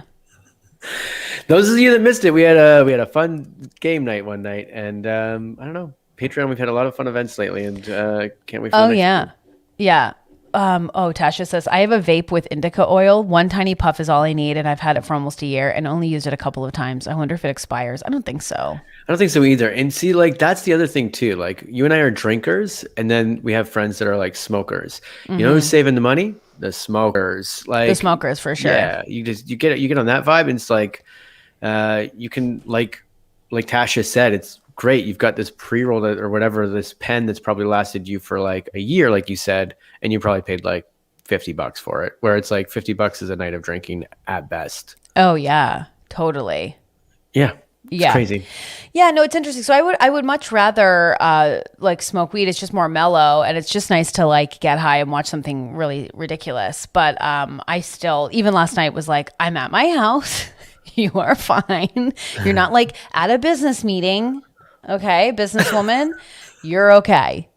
Those of you that missed it, we had a fun game night one night, and I don't know, Patreon. We've had a lot of fun events lately, and can't wait for the Oh next yeah. one. Yeah. Tasha says, I have a vape with indica oil. One tiny puff is all I need, and I've had it for almost a year and only used it a couple of times. I wonder if it expires. I don't think so. I don't think so either. And see, like that's the other thing too. Like you and I are drinkers, and then we have friends that are like smokers. You know who's saving the money? The smokers. The Like, smokers for sure. yeah, you get on that vibe, and it's like you can like Tasha said, it's great. You've got this pre-roll or whatever, this pen that's probably lasted you for like a year, like you said, and you probably paid like $50 for it. Where it's like $50 is a night of drinking at best. Oh yeah. Totally. Yeah, it's Yeah. crazy. Yeah, no, it's interesting. So I would much rather like smoke weed. It's just more mellow and it's just nice to like get high and watch something really ridiculous. But I still, even last night was like, I'm at my house. You are fine. You're not like at a business meeting. Okay, businesswoman, you're okay.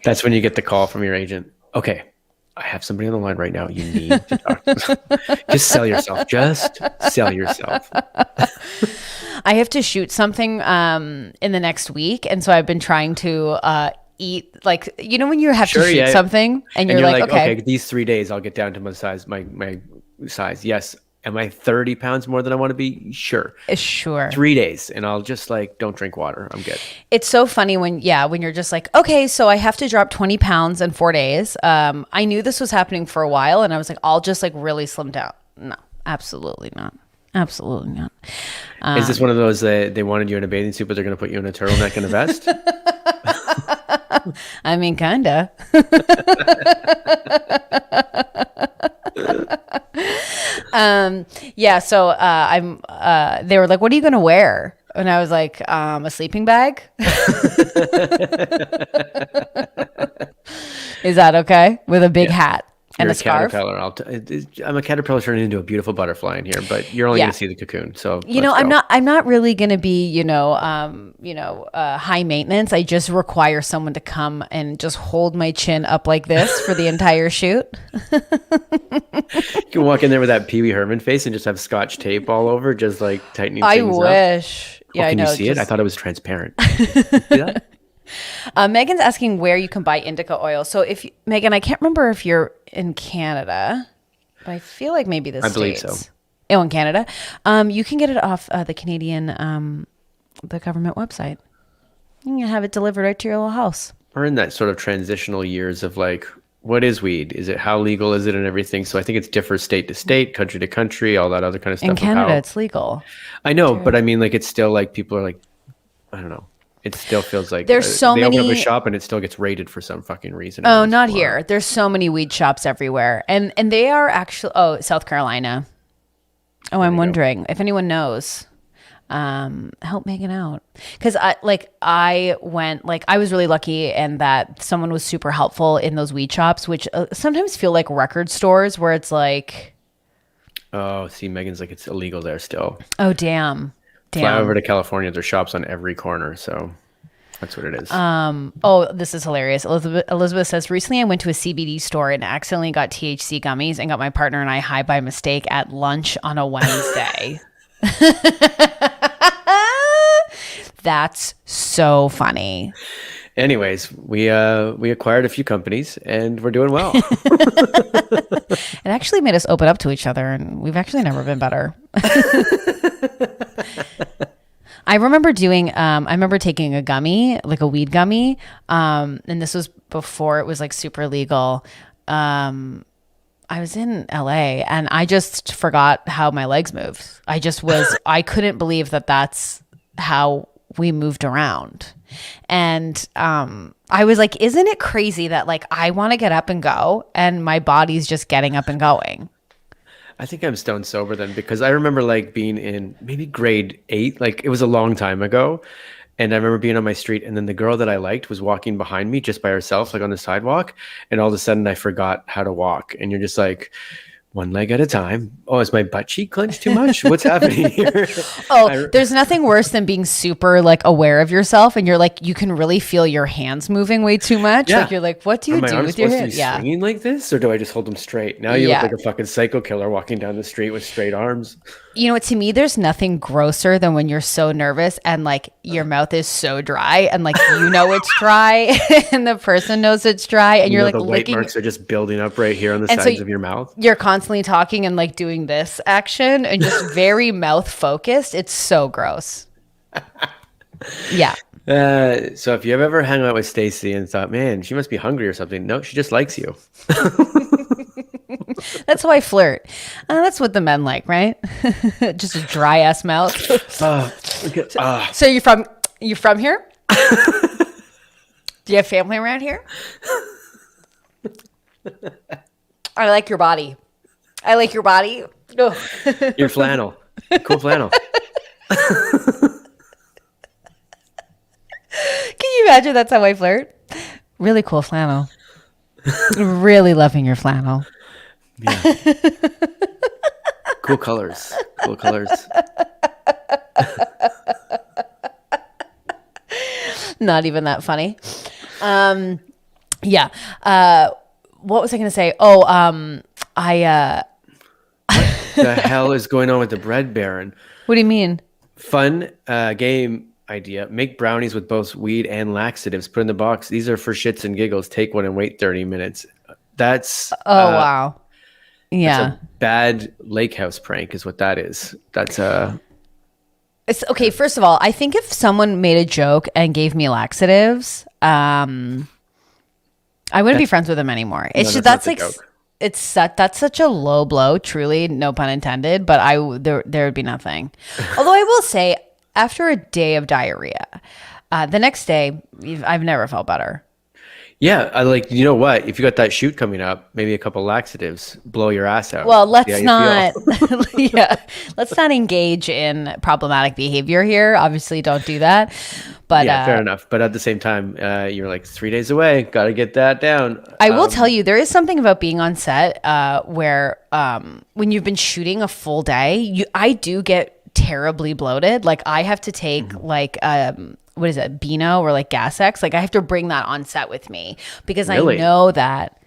That's when you get the call from your agent. Okay, I have somebody on the line right now. You need to talk. Just sell yourself. Just sell yourself. I have to shoot something in the next week. And so I've been trying to eat, like, you know, when you have to Sure, shoot yeah. something and you're like, okay, these 3 days I'll get down to my size, my size. Yes. Am I 30 pounds more than I want to be? Sure. sure. 3 days, and I'll just like don't drink water. I'm good. It's so funny when you're just like, okay, so I have to drop 20 pounds in 4 days. I knew this was happening for a while and I was like, I'll just like really slim down. No, absolutely not. Absolutely not. Is this one of those they wanted you in a bathing suit, but they're going to put you in a turtleneck and a vest? I mean, kinda. Yeah. So they were like, what are you going to wear? And I was like, a sleeping bag. Is that okay? With a big hat and You're a scarf. caterpillar. I'm a caterpillar turning into a beautiful butterfly in here, but you're only Yeah. going to see the cocoon. So I'm not really going to be, high maintenance. I just require someone to come and just hold my chin up like this for the entire shoot. You can walk in there with that Pee Wee Herman face and just have Scotch tape all over, just like tightening I things up. wish. Yeah, Can I know. you see it? I thought it was transparent. See that? Megan's asking where you can buy indica oil. So Megan, I can't remember if you're in Canada, but I feel like maybe the States. I believe so. Oh, in Canada. You can get it off the Canadian, the government website. You can have it delivered right to your little house. We're in that sort of transitional years of like, what is weed? Is it, how legal is it, and everything? So I think it's differs state to state, country to country, all that other kind of stuff. In Canada, it's legal. I know, but I mean, like, it's still like people are like, I don't know. It still feels like There's so they open up a many- shop and it still gets raided for some fucking reason. Oh, not here. There's so many weed shops everywhere. And they are actually, South Carolina. Oh, I'm wondering if anyone knows. Help Megan out. Because I was really lucky in that someone was super helpful in those weed shops, which sometimes feel like record stores where it's like, Oh, see, Megan's like, it's illegal there still. oh, damn. Fly over to California. There's shops on every corner. So that's what it is. Oh, this is hilarious. Elizabeth says, recently I went to a CBD store and accidentally got THC gummies and got my partner and I high by mistake at lunch on a Wednesday. That's so funny. Anyways, we acquired a few companies and we're doing well. It actually made us open up to each other, and we've actually never been better. I remember taking a gummy, like a weed gummy, and this was before it was like super legal. I was in LA and I just forgot how my legs moved. I couldn't believe that that's how we moved around. And I was like, isn't it crazy that like I want to get up and go and my body's just getting up and going? I think I'm stone sober then, because I remember like being in maybe grade 8, like it was a long time ago. And I remember being on my street and then the girl that I liked was walking behind me just by herself, like on the sidewalk. And all of a sudden I forgot how to walk. And you're just like, one leg at a time. Oh, is my butt cheek clenched too much? What's happening here? There's nothing worse than being super like aware of yourself, and you're like, you can really feel your hands moving way too much. Yeah. Like you're like, what do you do with your hands? Yeah. Swinging like this, or do I just hold them straight? Now you look like a fucking psycho killer walking down the street with straight arms. You know what? To me, there's nothing grosser than when you're so nervous and like your mouth is so dry, and like you know it's dry, and the person knows it's dry, and you're like the licking. White marks are just building up right here on the sides of your mouth. You're constantly talking and like doing this action and just very mouth focused. It's so gross. Yeah. So if you have ever hung out with Stacy and thought, man, she must be hungry or something. No, she just likes you. That's how I flirt. That's what the men like, right? Just a dry ass mouth. So you from here? Do you have family around here? I like your body. I like your body. Your flannel. Cool flannel. Can you imagine that's how I flirt? Really cool flannel. Really loving your flannel. Yeah. Cool colors. Cool colors. Not even that funny. Yeah. What was I going to say? What the hell is going on with the bread baron? What do you mean? Fun game idea. Make brownies with both weed and laxatives. Put in the box. These are for shits and giggles. Take one and wait 30 minutes. That's wow. Yeah. That's a bad lake house prank is what that is. That's It's okay. First of all, I think if someone made a joke and gave me laxatives, I wouldn't be friends with them anymore. It's just that's like that's such a low blow. Truly, no pun intended. But there would be nothing. Although I will say, after a day of diarrhea, the next day I've never felt better. Yeah, I like, you know what? If you got that shoot coming up, maybe a couple laxatives, blow your ass out. Well, let's not let's not engage in problematic behavior here. Obviously, don't do that. But yeah, fair enough. But at the same time, you're like 3 days away. Got to get that down. I will tell you, there is something about being on set where when you've been shooting a full day, I do get terribly bloated. Like I have to take what is it, Beano or like Gas X? Like I have to bring that on set with me because Really? I know that.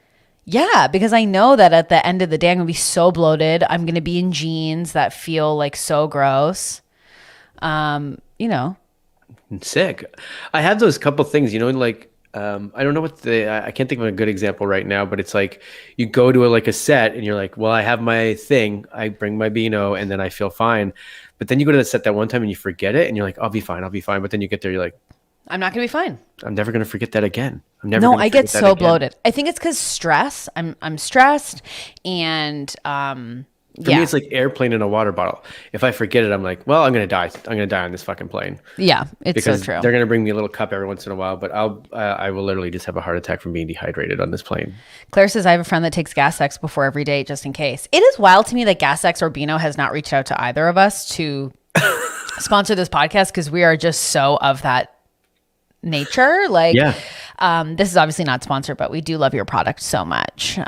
Yeah, because I know that at the end of the day, I'm gonna be so bloated. I'm gonna be in jeans that feel like so gross. Sick. I have those couple things, like I don't know I can't think of a good example right now, but it's like you go to a set and you're like, well, I have my thing. I bring my Beano and then I feel fine. But then you go to the set that one time and you forget it and you're like, I'll be fine. But then you get there, you're like, I'm not gonna be fine. I'm never gonna forget that again. I get so bloated. I think it's because stress. I'm stressed, and For me, it's like airplane in a water bottle. If I forget it, I'm like, well, I'm gonna die. I'm gonna die on this fucking plane. Yeah, it's because so true. They're gonna bring me a little cup every once in a while, but I will literally just have a heart attack from being dehydrated on this plane. Claire says I have a friend that takes Gas X before every date just in case. It is wild to me that Gas X or Beano has not reached out to either of us to sponsor this podcast because we are just so of that nature. Like, this is obviously not sponsored, but we do love your product so much.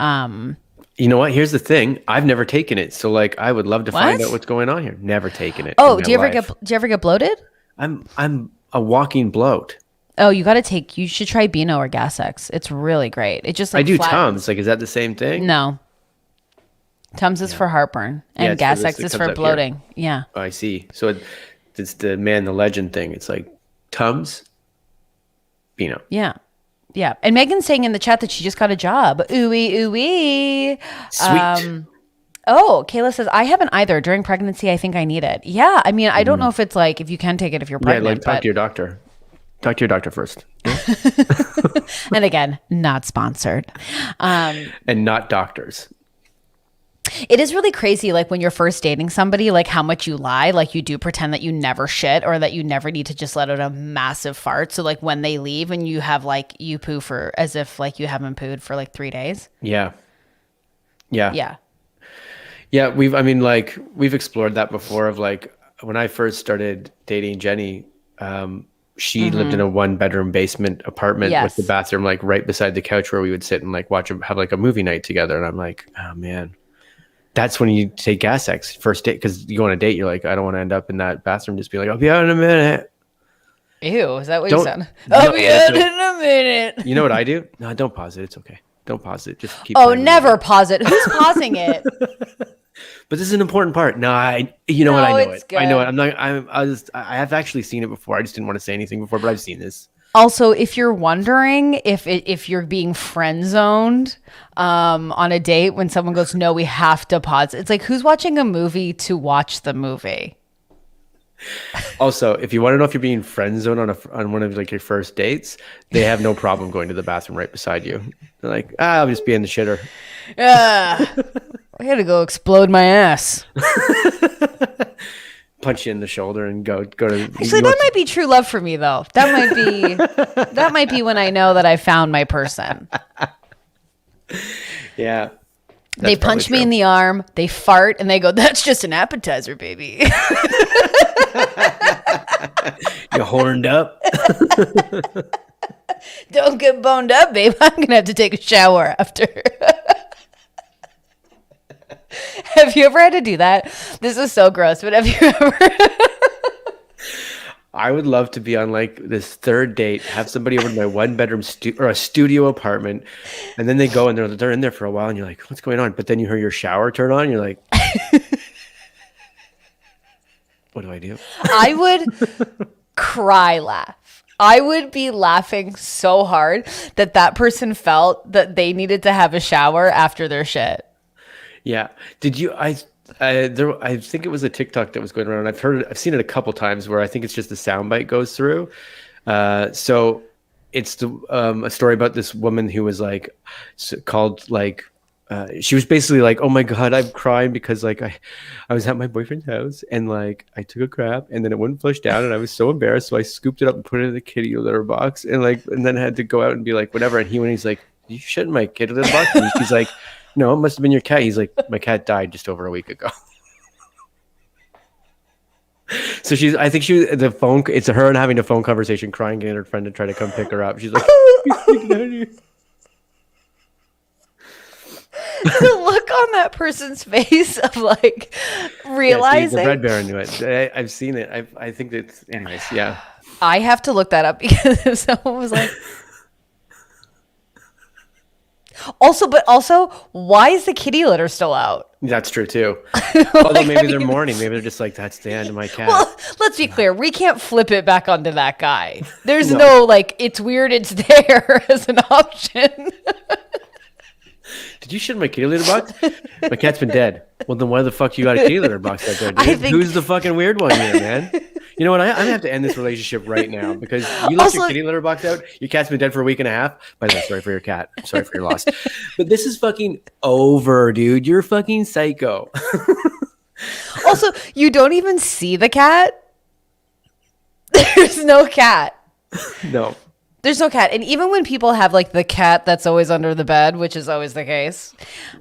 You know what? Here's the thing. I've never taken it, so like I would love to find out what's going on here. Never taken it. Oh, do you ever get bloated? I'm a walking bloat. Oh, you should try Beano or Gas X. It's really great. It just like I do Tums. Like, is that the same thing? No. Tums is for heartburn, and Gas X is for bloating. Here. Yeah. Oh, I see. So it's the legend thing. It's like Tums, Beano. Yeah. Yeah. And Megan's saying in the chat that she just got a job. Ooey, ooey. Sweet. Kayla says, I haven't either. During pregnancy, I think I need it. Yeah. I mean, I don't know if it's like, if you can take it if you're pregnant. Yeah, like talk to your doctor. Talk to your doctor first. And again, not sponsored. And not doctors. It is really crazy, like when you're first dating somebody, like how much you lie, like you do pretend that you never shit or that you never need to just let out a massive fart. So like when they leave and you have like you poo for as if like you haven't pooed for like 3 days. Yeah. We've explored that before of like when I first started dating Jenny, she lived in a 1-bedroom basement apartment with the bathroom like right beside the couch where we would sit and like have like a movie night together. And I'm like, oh man. that's when you take gas sex first date, because you go on a date, you're like, I don't want to end up in that bathroom, just be like, I'll be out in a minute. Ew, is that what Don't, you said? I'll be out in a minute. You know what I do? No, don't pause it. It's okay. Don't pause it. Just keep. Oh, never pause it. Who's pausing it? But this is an important part. No, you know No, what? I know it's it. I know it. good. I have actually seen it before. I just didn't want to say anything before, but I've seen this. Also, if you're wondering if you're being friend zoned on a date when someone goes, no, we have to pause. It's like, who's watching a movie to watch the movie? Also, if you want to know if you're being friend zoned on one of like your first dates, they have no problem going to the bathroom right beside you. They're like, I'll just be in the shitter. I gotta go explode my ass. Punch you in the shoulder and go to. Actually, that might be true love for me, though. That might be when I know that I found my person. Yeah. They punch me in the arm, they fart, and they go, that's just an appetizer, baby. You horned up. Don't get boned up, babe. I'm going to have to take a shower after. Have you ever had to do that? This is so gross, but have you ever? I would love to be on like this third date, have somebody over to my one bedroom or a studio apartment, and then they go and they're in there for a while, and you're like, what's going on? But then you hear your shower turn on, and you're like, what do I do? I would cry laugh. I would be laughing so hard that person felt that they needed to have a shower after their shit. Yeah. Did you? I think it was a TikTok that was going around. I've seen it a couple times where I think it's just the soundbite goes through. So it's a story about this woman who was like called like. She was basically like, oh my God, I'm crying because like I was at my boyfriend's house and like I took a crap and then it wouldn't flush down and I was so embarrassed. So I scooped it up and put it in the kitty litter box and then I had to go out and be like, whatever. And he's like, you shit in my kitty litter box? And she's like, no, it must have been your cat. He's like, my cat died just over a week ago. So it's her and having a phone conversation, crying, getting her friend to try to come pick her up. She's like, The look on that person's face of like realizing. The Red Baron knew it. I've seen it. I think that's, anyways, yeah. I have to look that up because if someone was like. Also, why is the kitty litter still out? That's true too. Although maybe they're mourning. Maybe they're just like, that's the end of my cat. Well, let's be clear. We can't flip it back onto that guy. There's no like, it's weird. It's there as an option. Did you shit in my kitty litter box? My cat's been dead. Well, then why the fuck you got a kitty litter box out there, dude? Who's the fucking weird one here, man? You know what? I'm gonna have to end this relationship right now because you left your kitty litter box out. Your cat's been dead for a week and a half. By the way, sorry for your cat. Sorry for your loss. But this is fucking over, dude. You're fucking psycho. Also, you don't even see the cat. There's no cat. No. There's no cat. And even when people have like the cat that's always under the bed, which is always the case,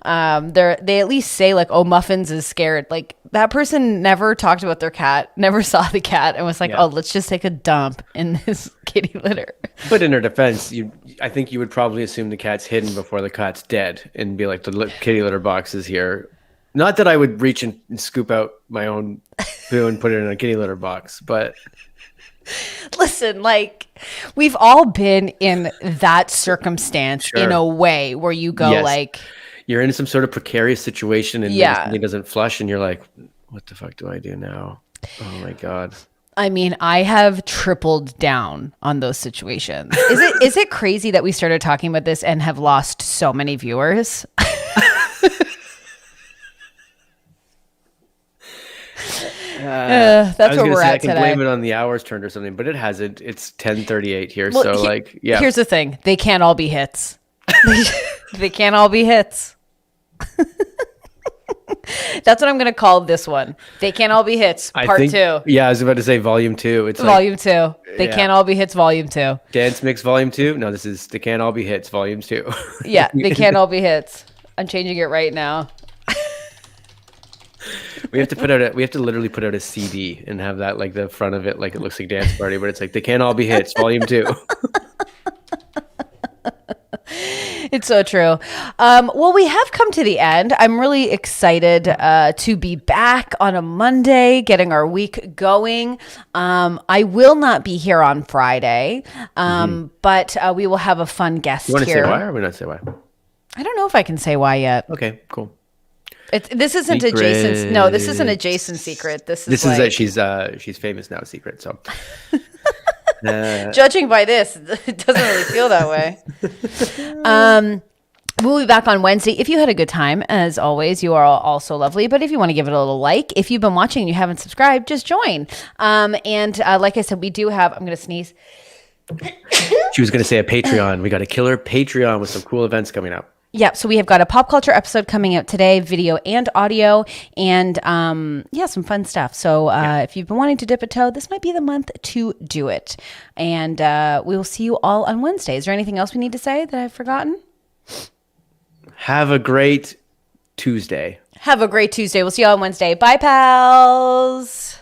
they at least say like, oh, Muffins is scared. Like that person never talked about their cat, never saw the cat and was like, oh, let's just take a dump in this kitty litter. But in her defense, I think you would probably assume the cat's hidden before the cat's dead and be like, the kitty litter box is here. Not that I would reach and scoop out my own poo and put it in a kitty litter box, but... Listen, like we've all been in that circumstance in a way where you go like you're in some sort of precarious situation and something doesn't flush and you're like, what the fuck do I do now? Oh my God. I mean, I have tripled down on those situations. Is it crazy that we started talking about this and have lost so many viewers? That's where we're at today. I can blame it on the hours turned or something, but it hasn't. It's 10:38 here, so Here's the thing: they can't all be hits. They can't all be hits. That's what I'm going to call this one. They can't all be hits. Part 2. Yeah, I was about to say volume 2. It's volume 2. They can't all be hits. Volume 2. Dance Mix volume 2. No, this is They Can't All Be Hits volume 2. Yeah, they can't all be hits. I'm changing it right now. We have to literally put out a CD and have that like the front of it like it looks like Dance Party, but it's like They Can't All Be Hits volume 2. It's so true. Well, we have come to the end. I'm really excited to be back on a Monday, getting our week going. I will not be here on Friday, but we will have a fun guest You want to here. say why or we not say why? I don't know if I can say why yet. Okay, cool. This isn't a Jason's. No, this isn't a Jason secret. This is that she's famous now secret. So judging by this, it doesn't really feel that way. We'll be back on Wednesday. If you had a good time, as always, you are all so lovely. But if you want to give it a little like, if you've been watching and you haven't subscribed, just join. And like I said, we do have. I'm going to sneeze. She was going to say a Patreon. We got a killer Patreon with some cool events coming up. Yeah, so we have got a pop culture episode coming out today, video and audio, and some fun stuff. So if you've been wanting to dip a toe, this might be the month to do it. And we will see you all on Wednesday. Is there anything else we need to say that I've forgotten? Have a great Tuesday. Have a great Tuesday. We'll see you all on Wednesday. Bye, pals.